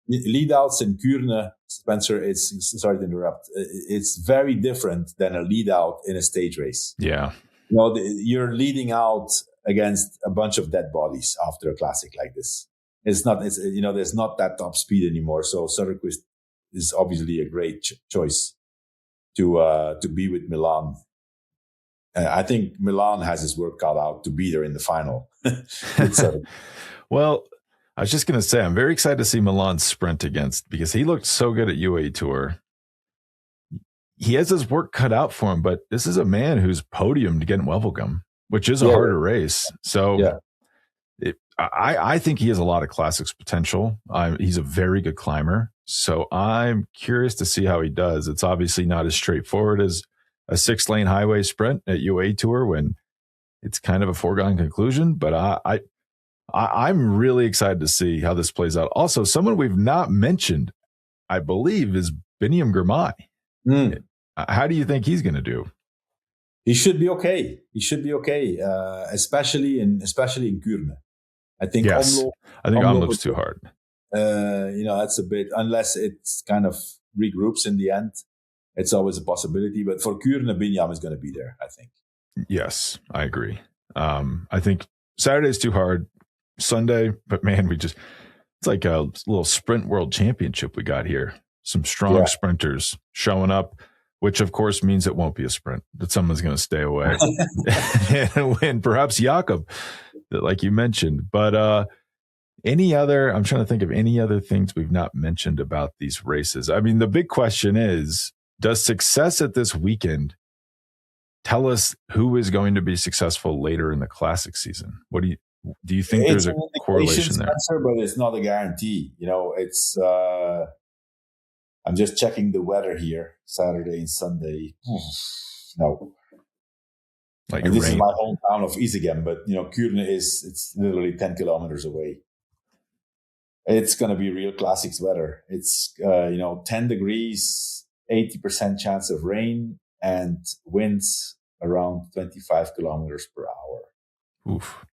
lead outs in Kuurne. Spencer, sorry to interrupt. It's very different than a lead out in a stage race. Yeah. You're leading out against a bunch of dead bodies after a classic like this. There's not that top speed anymore. So Söderqvist is obviously a great choice to be with Milan. I think Milan has his work cut out to be there in the final. Well, I was just going to say, I'm very excited to see Milan sprint because he looked so good at UAE Tour. He has his work cut out for him, but this is a man who's podiumed against Wevelgem, which is a harder race. So I think he has a lot of classics potential. He's a very good climber. So I'm curious to see how he does. It's obviously not as straightforward as a 6-lane highway sprint at UAE Tour when it's kind of a foregone conclusion, but I'm really excited to see how this plays out. Also, someone we've not mentioned, I believe, is Biniam Girmay. How do you think he's going to do? He should be okay. Especially in Kuurne. I think Omloop's too hard. That's a bit, unless it's kind of regroups in the end. It's always a possibility. But for Kuurne, Biniam is going to be there, I think. Yes, I agree. I think Saturday's too hard. Sunday, but man, it's like a little sprint world championship we got here. Some strong sprinters showing up, which of course means it won't be a sprint, that someone's going to stay away and win. Perhaps Jakob, like you mentioned. But I'm trying to think of any other things we've not mentioned about these races. I mean, the big question is, does success at this weekend tell us who is going to be successful later in the classic season. What do you think there's a correlation there? Spencer, but it's not a guarantee. It's I'm just checking the weather here, Saturday and Sunday. No. Like this is my hometown of Isegem, but Kuurne it's literally 10 kilometers away. It's going to be real classics weather. It's 10 degrees, 80% chance of rain, and winds around 25 kilometers per hour. Oof.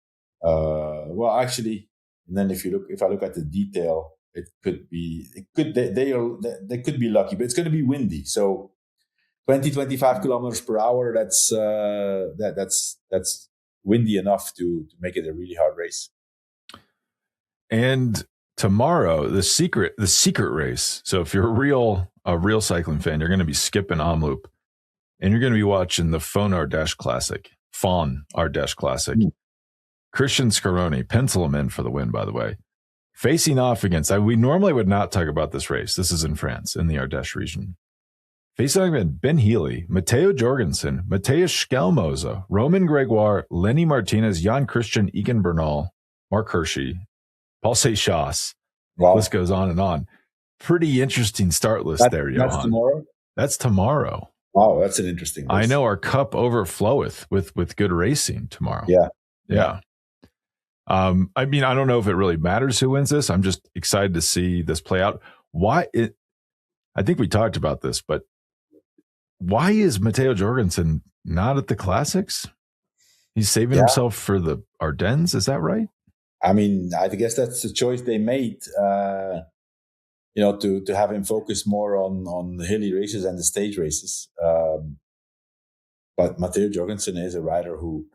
Well, actually, and then if I look at the detail, they could be lucky, but it's going to be windy. So 25 kilometers per hour. That's windy enough to make it a really hard race. And tomorrow, the secret race. So if you're a real cycling fan, you're going to be skipping Omloop, and you're going to be watching the Faun Ardèche Classic. Christian Scaroni, pencil him in for the win, by the way. Facing off against, we normally would not talk about this race. This is in France, in the Ardèche region. Facing off against Ben Healy, Matteo Jorgensen, Matthias Schelmoze, Roman Gregoire, Lenny Martinez, Jan Christian, Egan Bernal, Mark Hirschi, Paul Seychelles. Wow. List goes on and on. Pretty interesting start list there, Johan. That's tomorrow? That's tomorrow. Wow, that's an interesting list. I know our cup overfloweth with good racing tomorrow. Yeah. I mean, I don't know if it really matters who wins this. I'm just excited to see this play out. I think we talked about this, but why is Matteo Jorgensen not at the classics? He's saving himself for the Ardennes. Is that right? I mean, I guess that's the choice they made, to have him focus more on the hilly races and the stage races. But Matteo Jorgensen is a rider who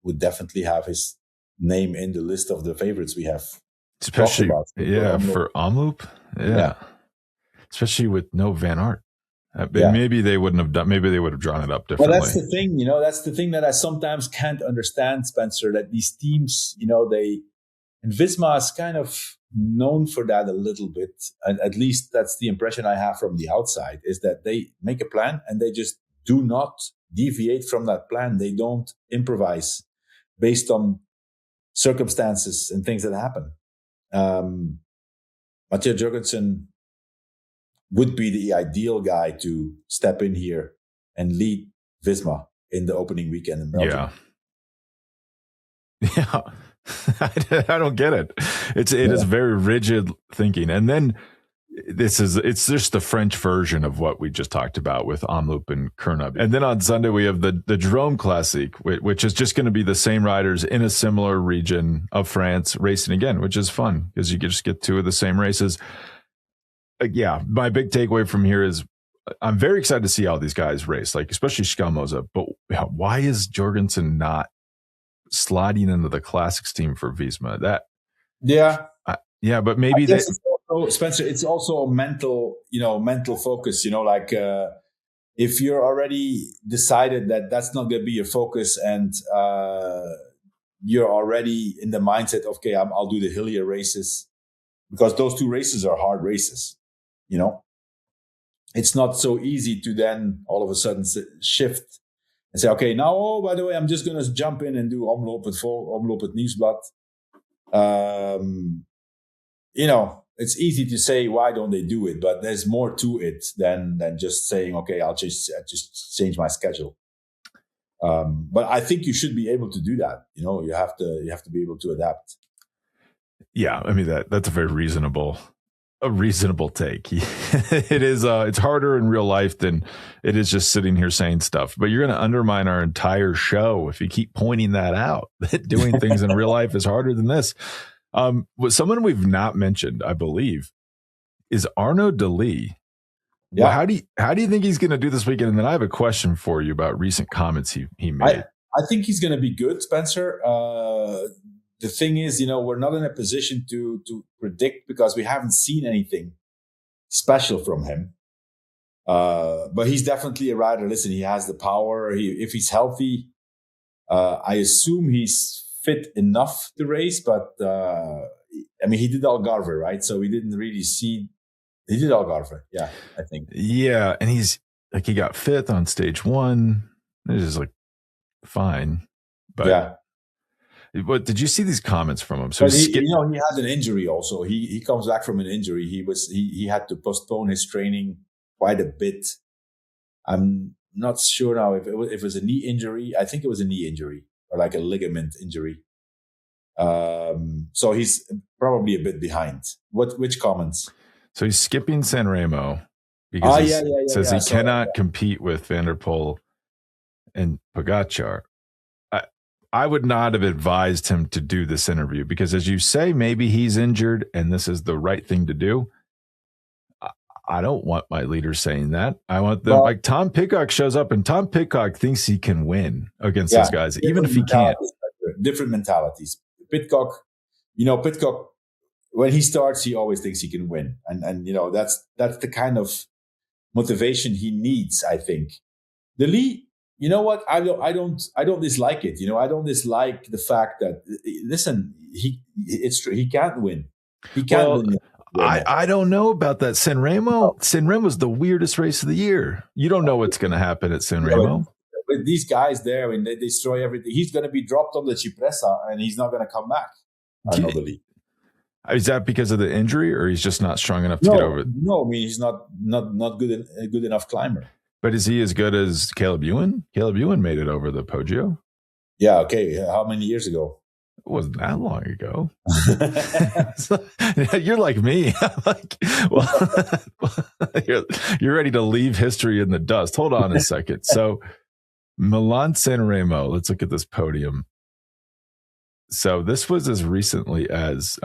would definitely have his name in the list of the favorites we have. Especially, for Omloop. Yeah. Especially with no Van Aert. Maybe they wouldn't have done. Maybe they would have drawn it up differently. Well, that's the thing. That's the thing that I sometimes can't understand, Spencer. That these teams, and Visma is kind of known for that a little bit. And at least that's the impression I have from the outside. Is that they make a plan and they just do not deviate from that plan. They don't improvise based on circumstances and things that happen. Matteo Jorgensen would be the ideal guy to step in here and lead Visma in the opening weekend in Belgium. Yeah. I don't get it. It is very rigid thinking. And then it's just the French version of what we just talked about with Omloop and Kuurne. And then on Sunday, we have the Drôme Classique, which is just going to be the same riders in a similar region of France racing again, which is fun because you can just get two of the same races. My big takeaway from here is I'm very excited to see how these guys race, like especially Schelmoze. But why is Jorgensen not sliding into the classics team for Visma? But maybe Spencer, it's also a mental focus. If you're already decided that that's not going to be your focus, and you're already in the mindset, okay, I'll do the hillier races, because those two races are hard races. It's not so easy to then all of a sudden shift and say, okay, now, by the way, I'm just going to jump in and do Omloop at Nieuwsblad. It's easy to say, why don't they do it? But there's more to it than just saying, okay, I'll just change my schedule. But I think you should be able to do that. You have to be able to adapt. Yeah, I mean that's a very reasonable take. It is. It's harder in real life than it is just sitting here saying stuff. But you're going to undermine our entire show if you keep pointing that out. That doing things in real life is harder than this. Someone we've not mentioned, I believe, is Arnaud Delis. Yeah. Well, how do you think he's going to do this weekend? And then I have a question for you about recent comments he made. I think he's going to be good, Spencer. The thing is, we're not in a position to predict because we haven't seen anything special from him. But he's definitely a rider. Listen, he has the power. If he's healthy, I assume he's fit enough to race. But he did Algarve, right? So we didn't really see. He did Algarve, yeah, I think. Yeah, and he got fifth on stage 1. It's just like fine, but yeah. But did you see these comments from him? So he had an injury also. He comes back from an injury. He had to postpone his training quite a bit. I'm not sure now if it was a knee injury. I think it was a knee injury or like a ligament injury. So he's probably a bit behind. Which comments? So he's skipping Sanremo because he says he cannot compete with Van der Poel and Pogačar. I would not have advised him to do this interview because, as you say, maybe he's injured and this is the right thing to do. I don't want my leaders saying that. I want them like Tom Pidcock shows up and Tom Pidcock thinks he can win against those guys, even if he can't. Different mentalities. Pidcock, when he starts, he always thinks he can win. And that's the kind of motivation he needs, I think. The Lee, you know what? I don't dislike it. I don't dislike the fact that, listen, he can't win. He can't win. I don't know about that. Sanremo's the weirdest race of the year. You don't know what's going to happen at Sanremo. With these guys there, when they destroy everything, he's going to be dropped on the Cipressa and he's not going to come back. I know the lead. Is that because of the injury, or he's just not strong enough to get over it? No, I mean he's not a good enough climber. But is he as good as Caleb Ewan? Caleb Ewan made it over the Poggio. Yeah. Okay. How many years ago? It wasn't that long ago. You're like me. You're ready to leave history in the dust. Hold on a second. So Milan Sanremo, let's look at this podium. So this was as recently as,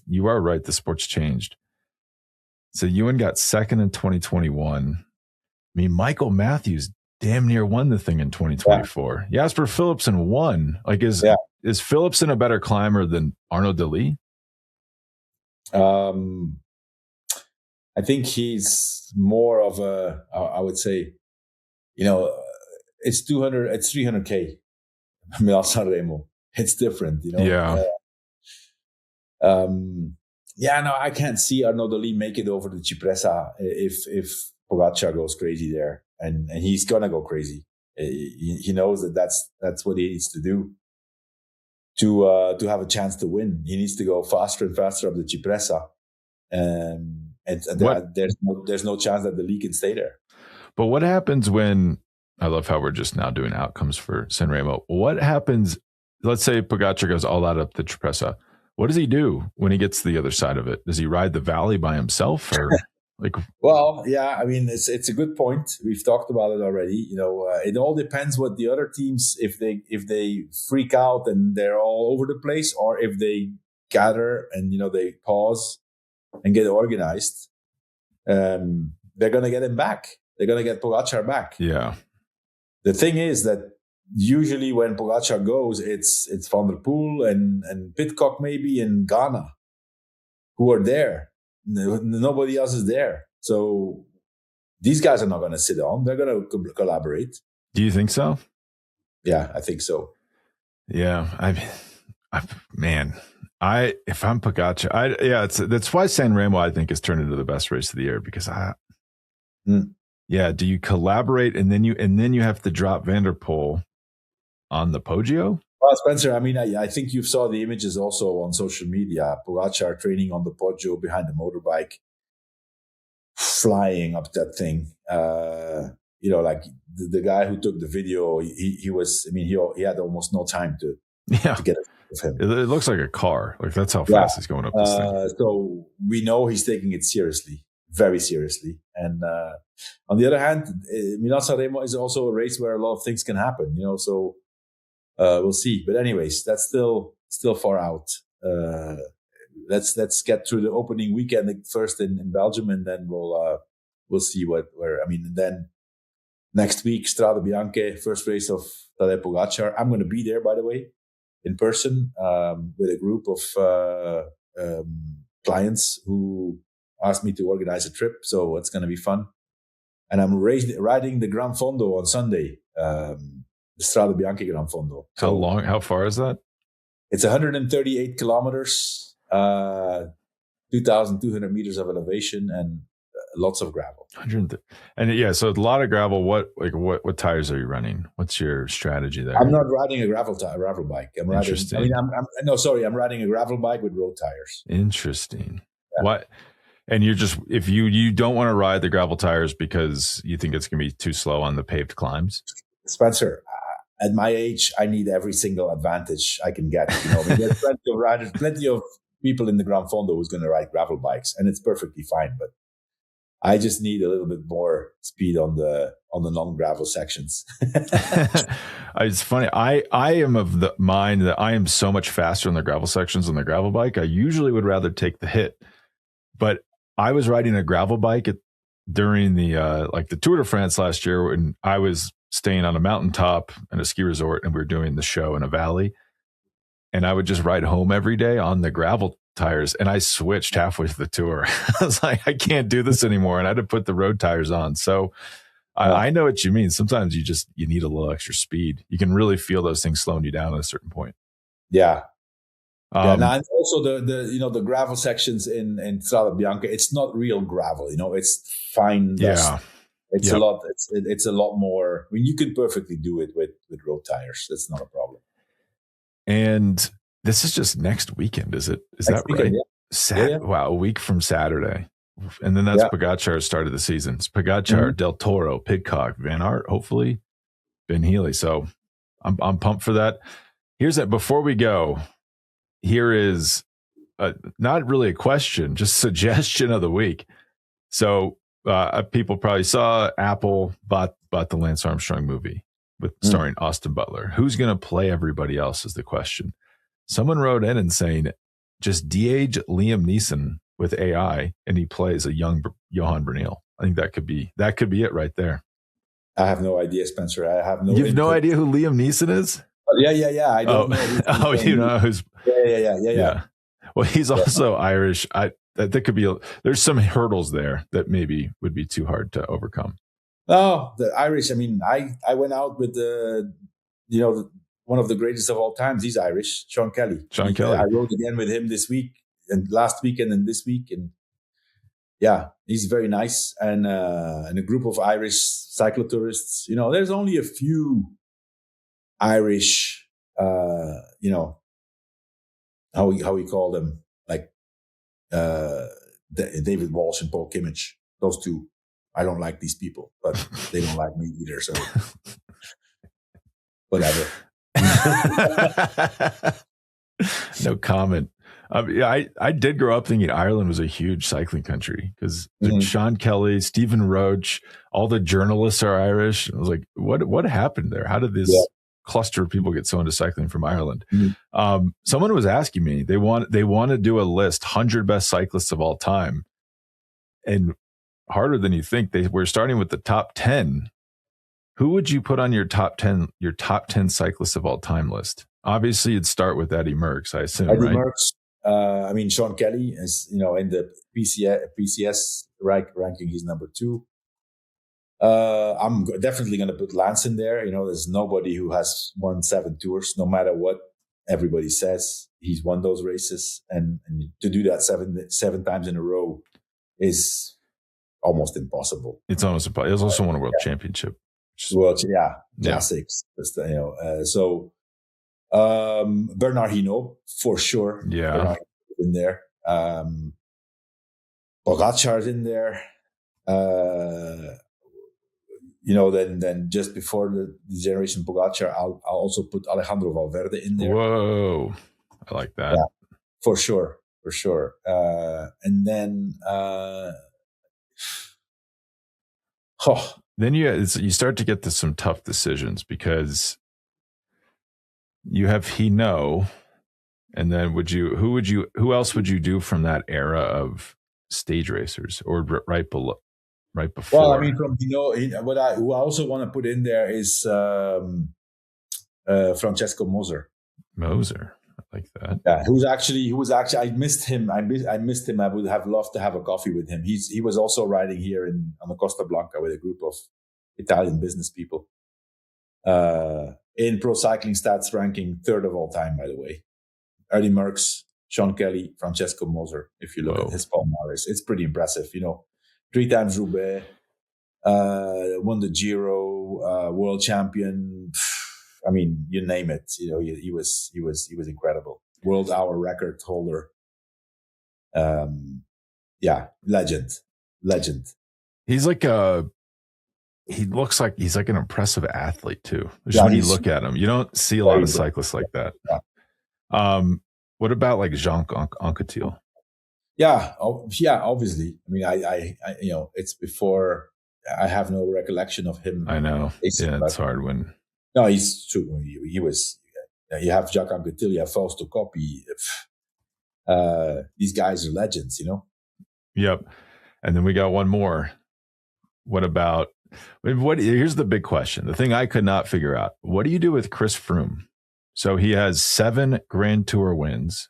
you are right, the sport's changed. So Ewan got second in 2021. Michael Matthews damn near won the thing in 2024. Yeah. Jasper Philipsen won. Is Philipsen a better climber than Arnaud Delis? I think he's more of I would say, it's 300K. Milan Sanremo. It's different, Yeah. I can't see Arnaud Delis make it over the Cipressa if Pogačar goes crazy there, and he's gonna go crazy. He knows that's what he needs to do to have a chance to win. He needs to go faster and faster up the Cipressa, and there's no chance that the league can stay there. But what happens when? I love how we're just now doing outcomes for Sanremo. What happens? Let's say Pogačar goes all out up the Cipressa. What does he do when he gets to the other side of it? Does he ride the valley by himself, or like? Well, yeah. It's a good point. We've talked about it already. It all depends what the other teams, if they freak out and they're all over the place, or if they gather and they pause and get organized. They're gonna get him back. They're gonna get Pogačar back. Yeah. The thing is that usually when Pogačar goes, it's Van der Poel and Pidcock maybe and Ghana who are there. Nobody else is there. So these guys are not going to sit on. They're going to collaborate. Do you think so? Yeah, I think so. Yeah. If I'm Pogačar, that's why Sanremo, I think, has turned into the best race of the year because do you collaborate and then you have to drop Van der Poel on the Poggio? Well, Spencer, I think you saw the images also on social media. Pogačar training on the Poggio behind the motorbike, flying up that thing. Like the guy who took the video, he had almost no time to get it with him. It looks like a car. Like that's how fast he's going up this thing. So we know he's taking it seriously, very seriously. And on the other hand, Milan Sanremo is also a race where a lot of things can happen. So. We'll see. But anyways, that's still far out. Let's get through the opening weekend first in Belgium, and then we'll see where. And then next week, Strade Bianche, first race of Tadej Pogačar. I'm going to be there, by the way, in person with a group of clients who asked me to organize a trip. So it's going to be fun. And I'm riding the Gran Fondo on Sunday. The Strade Bianche Gran Fondo. How far is that? It's 138 kilometers, 2,200 meters of elevation, and lots of gravel. 100, and yeah, so a lot of gravel. What tires are you running? What's your strategy there? I'm not riding a gravel bike. I'm riding. Interesting. I mean, I'm riding a gravel bike with road tires. Interesting. Yeah. What? And you're just, if you don't want to ride the gravel tires because you think it's going to be too slow on the paved climbs? Spencer, at my age, I need every single advantage I can get. You know, I mean, there's plenty of riders, plenty of people in the Gran Fondo who's going to ride gravel bikes, and it's perfectly fine. But I just need a little bit more speed on the non-gravel sections. It's funny. I am of the mind that I am so much faster on the gravel sections on the gravel bike. I usually would rather take the hit, but I was riding a gravel bike during the the Tour de France last year when I was staying on a mountaintop in a ski resort and we were doing the show in a valley, and I would just ride home every day on the gravel tires, and I switched halfway through the tour. I was like, I can't do this anymore, and I had to put the road tires on. So I know what you mean. Sometimes you need a little extra speed. You can really feel those things slowing you down at a certain point. Yeah. And also the gravel sections in Strada Bianca, it's not real gravel, it's fine dust. Yeah. It's a lot more. I mean, you could perfectly do it with road tires. That's not a problem. And this is just next weekend, is it? Is next that weekend, right? Yeah. Wow, a week from Saturday. And then that's Pogacar's start of the season. It's Pogacar, Del Toro, Pidcock, Van Aert, hopefully Ben Healy. So I'm pumped for that. Here's that. Before we go, here is not really a question, just suggestion of the week. So people probably saw Apple bought the Lance Armstrong movie with starring Austin Butler. Who's going to play everybody else is the question. Someone wrote in and saying, just de-age Liam Neeson with AI, and he plays a young Johan Bruyneel. I think that could be it right there. I have no idea, Spencer. I have no. You have no idea who Liam Neeson is? Yeah. I don't know. Oh, you know who's? Yeah. Well, he's also Irish. That could be. There's some hurdles there that maybe would be too hard to overcome. Oh, the Irish. I mean, I went out with one of the greatest of all times. He's Irish, Sean Kelly. I rode again with him this week and last weekend and this week, and yeah, he's very nice. And a group of Irish cyclotourists. There's only a few Irish, how we call them, like David Walsh and Paul Kimmage. Those two. I don't like these people, but they don't like me either. So whatever. No comment. I did grow up thinking Ireland was a huge cycling country because Sean Kelly, Stephen Roach, all the journalists are Irish. I was like, what happened there? How did this cluster of people get so into cycling from Ireland? Someone was asking me, they want to do a list, 100 best cyclists of all time. And harder than you think, we're starting with the top 10. Who would you put on your top 10 cyclists of all time list? Obviously, you'd start with Eddie Merckx, I assume, Eddie right? Merckx. Sean Kelly is, in the PCS ranking, he's number 2. I'm definitely going to put Lance in there. There's nobody who has won 7 tours, no matter what everybody says. He's won those races, and to do that seven times in a row is almost impossible. It's almost impossible. He also won a world championship. Classics. So Bernard Hinault for sure. Yeah, Bernard in there. Pogacar's in there. Then just before the generation Pogacar, I'll also put Alejandro Valverde in there. Whoa, I like that. Yeah, for sure. And then. Then you start to get to some tough decisions because you have Hinault, and then who else would you do from that era of stage racers or right before? Well, from Hinault, who I also want to put in there is Francesco Moser. Moser. I like that. Yeah, who was actually I missed him. I missed him. I would have loved to have a coffee with him. He was also riding here on the Costa Blanca with a group of Italian business people. In Pro Cycling Stats ranking 3rd of all time, by the way. Eddie Merckx, Sean Kelly, Francesco Moser. If you look at his palmares, it's pretty impressive. 3 times Roubaix, won the Giro, world champion. I mean, you name it. You know, he was incredible. World hour record holder. Legend. He's like he looks like he's like an impressive athlete too. Just Yeah, when you look at him, you don't see a lot of cyclists like that. Yeah. What about like Jean Anquetil? Yeah, obviously. I mean, I you know, it's before. I have no recollection of him. I know. Yeah, it's hard when. No, he's true. He was. You have Jacques Anquetil, you have Fausto Coppi. These guys are legends, you know. Yep. And then we got one more. What about here's the big question. The thing I could not figure out. What do you do with Chris Froome? So he has 7 Grand Tour wins.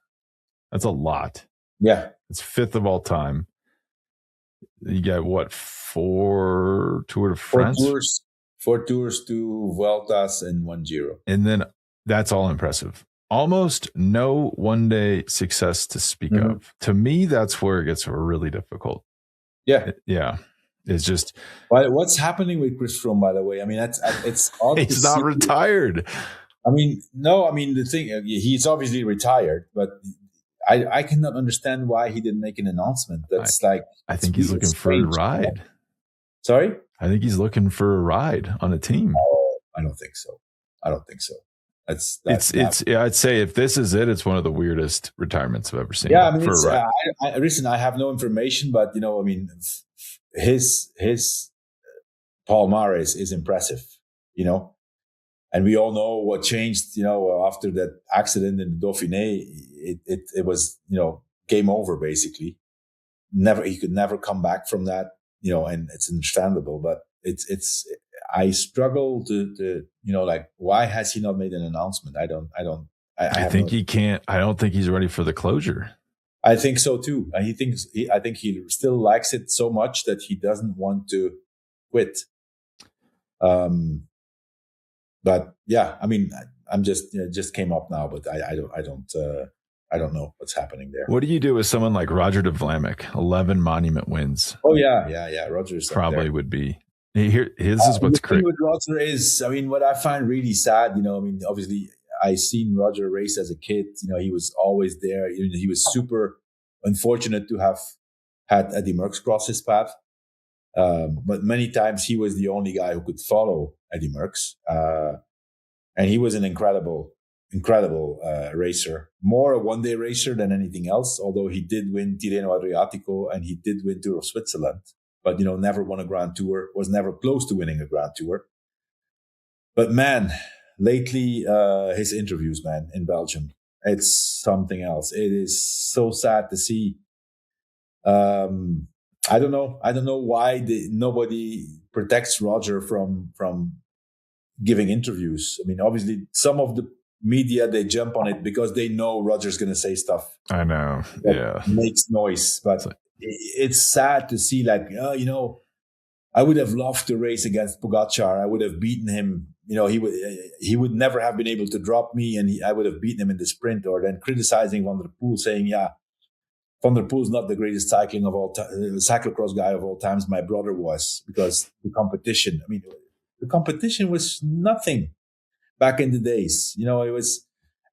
That's a lot. Yeah. It's 5th of all time. You got what, 4 Tour de France? 4 tours, 2 Vueltas, and 1 Giro. And then that's all impressive. Almost no one-day success to speak of. To me, that's where it gets really difficult. Yeah. Yeah. It's just. What's happening with Chris Froome, by the way? I mean, it's odd. He's not retired. I mean, no. I mean, the thing, he's obviously retired, but I cannot understand why he didn't make an announcement. That's I think he's looking for a ride. Sorry? I think he's looking for a ride on a team. Oh, I don't think so. I'd say if this is it, it's one of the weirdest retirements I've ever seen. Yeah, I mean, listen, I have no information, but you know, I mean, his palmarès is impressive, you know, and we all know what changed, you know, after that accident in the Dauphiné. It was, you know, game over basically. He could never come back from that, you know, and it's understandable, but I struggle to you know, like, why has he not made an announcement? I think he can't. I don't think he's ready for the closure. I think so too. I think he still likes it so much that he doesn't want to quit. But yeah, I mean, I'm just came up now, but I don't know what's happening there. What do you do with someone like Roger de Vlaeminck, 11 monument wins? Oh yeah. Roger's probably would be. His is what's crazy. With Roger is, I mean, what I find really sad, you know, I mean, obviously I seen Roger race as a kid. You know, he was always there. He was super unfortunate to have had Eddy Merckx cross his path. But many times he was the only guy who could follow Eddy Merckx. And he was an incredible racer, more a one-day racer than anything else, although he did win Tirreno Adriatico and he did win Tour of Switzerland. But, you know, never won a Grand Tour, was never close to winning a Grand Tour. But man, lately, his interviews, man, in Belgium, it's something else. It is so sad to see. I don't know why nobody protects Roger from giving interviews. I mean, obviously, some of the media, they jump on it because they know Roger's going to say stuff. I know. That makes noise, but it's sad to see, like, you know, I would have loved to race against Pogacar. I would have beaten him. You know, he would never have been able to drop me, and I would have beaten him in the sprint. Or then criticizing Van der Poel, saying, yeah, Van der Poel's not the greatest cyclocross guy of all times. My brother was, because the competition. I mean, the competition was nothing back in the days. You know,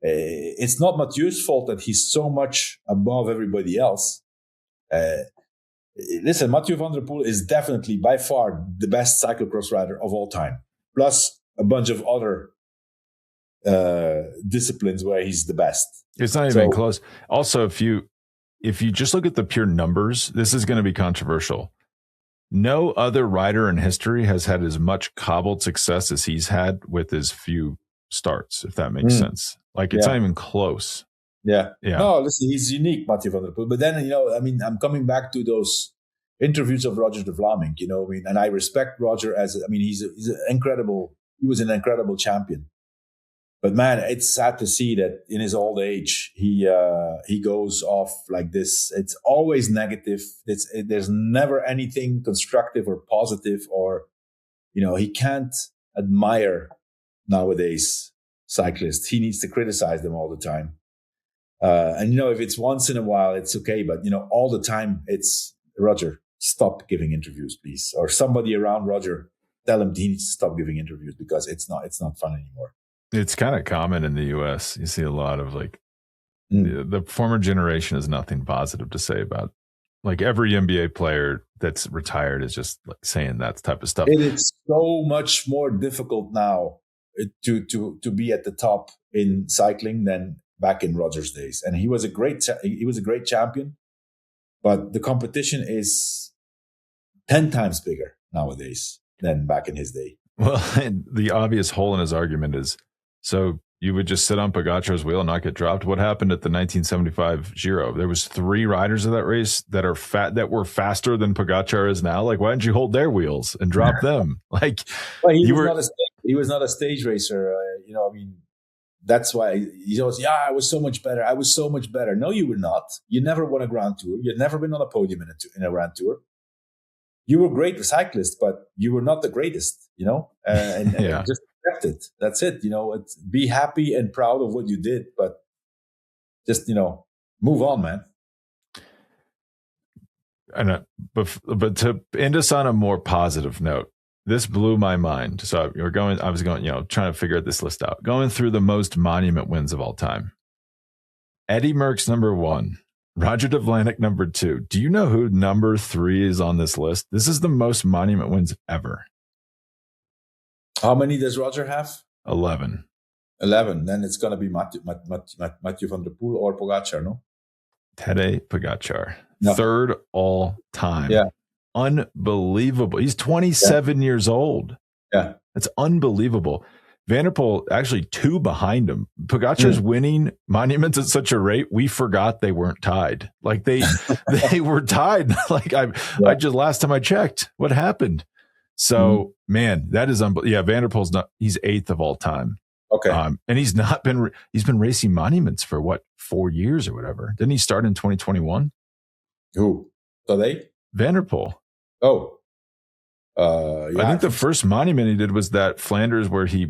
it's not Mathieu's fault that he's so much above everybody else. Listen, Mathieu van der Poel is definitely by far the best cyclocross rider of all time, plus a bunch of other disciplines where he's the best. It's not even close. Also, if you just look at the pure numbers, this is going to be controversial. No other rider in history has had as much cobbled success as he's had with his few starts, if that makes sense. Like, it's not even close. Yeah. No, listen, he's unique, Mathieu van der Poel. But then, you know, I mean, I'm coming back to those interviews of Roger de Vlaeminck, you know, I mean, and I respect Roger he was an incredible champion. But man, it's sad to see that in his old age, he goes off like this. It's always negative. There's never anything constructive or positive, or, you know, he can't admire nowadays cyclists. He needs to criticize them all the time. And, you know, if it's once in a while, it's okay. But, you know, all the time, it's Roger, stop giving interviews, please. Or somebody around Roger, tell him he needs to stop giving interviews because it's not fun anymore. It's kind of common in the U.S. You see a lot of like the former generation has nothing positive to say about. Like every NBA player that's retired is just like saying that type of stuff. It is so much more difficult now to be at the top in cycling than back in Roger's days. And he was a great champion, but the competition is 10 times bigger nowadays than back in his day. Well, and the obvious hole in his argument is, so you would just sit on Pogacar's wheel and not get dropped. What happened at the 1975 Giro? There was 3 riders of that race that were faster than Pogacar is now. Like, why didn't you hold their wheels and drop them? Like, well, he was not a stage racer. That's why he goes, I was so much better. I was so much better. No, you were not. You never won a Grand Tour. You'd never been on a podium in a Grand Tour. You were a great cyclist, but you were not the greatest, and just accept it. That's it. Be happy and proud of what you did, but just, move on, man. And but to end us on a more positive note, this blew my mind. So I was going, trying to figure this list out, going through the most monument wins of all time. Eddie Merckx, number 1. Roger de Vlaeminck, number 2. Do you know who number 3 is on this list? This is the most monument wins ever. How many does Roger have? 11. 11. Then it's going to be Mathieu van der Poel or Pogacar, no? Tadej Pogacar. No. 3rd all time. Yeah. Unbelievable. He's 27 years old. Yeah. That's unbelievable. Van der Poel actually 2 behind him. Pogacar's winning monuments at such a rate, we forgot they weren't tied. Like they were tied. Like I just last time I checked, what happened? So man, that is unbelievable. Yeah, Van der Poel's he's 8th of all time. Okay, and he's been racing monuments for 4 years or whatever. Didn't he start in 2021? Who? Tadej? Van der Poel. Oh. I think the first monument he did was that Flanders where he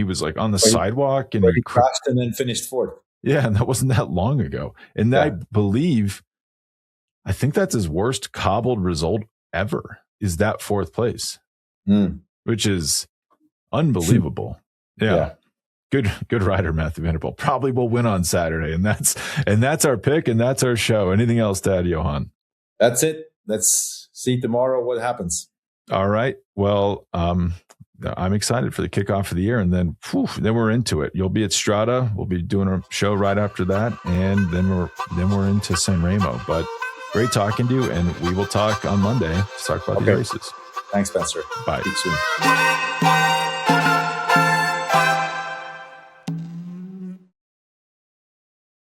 was like on the sidewalk and he crashed and then finished 4th. Yeah, and that wasn't that long ago. And I think that's his worst cobbled result ever, is that 4th place, which is unbelievable. Yeah. Good rider, Mathieu van der Poel. Probably will win on Saturday, and that's our pick, and that's our show. Anything else to add, Johan? That's it. Let's see tomorrow what happens. All right. Well, I'm excited for the kickoff of the year, and then we're into it. You'll be at Strada. We'll be doing a show right after that, and then we're into San Remo. But great talking to you, and we will talk on Monday to talk about the races. Thanks, Spencer. Bye. Speak soon.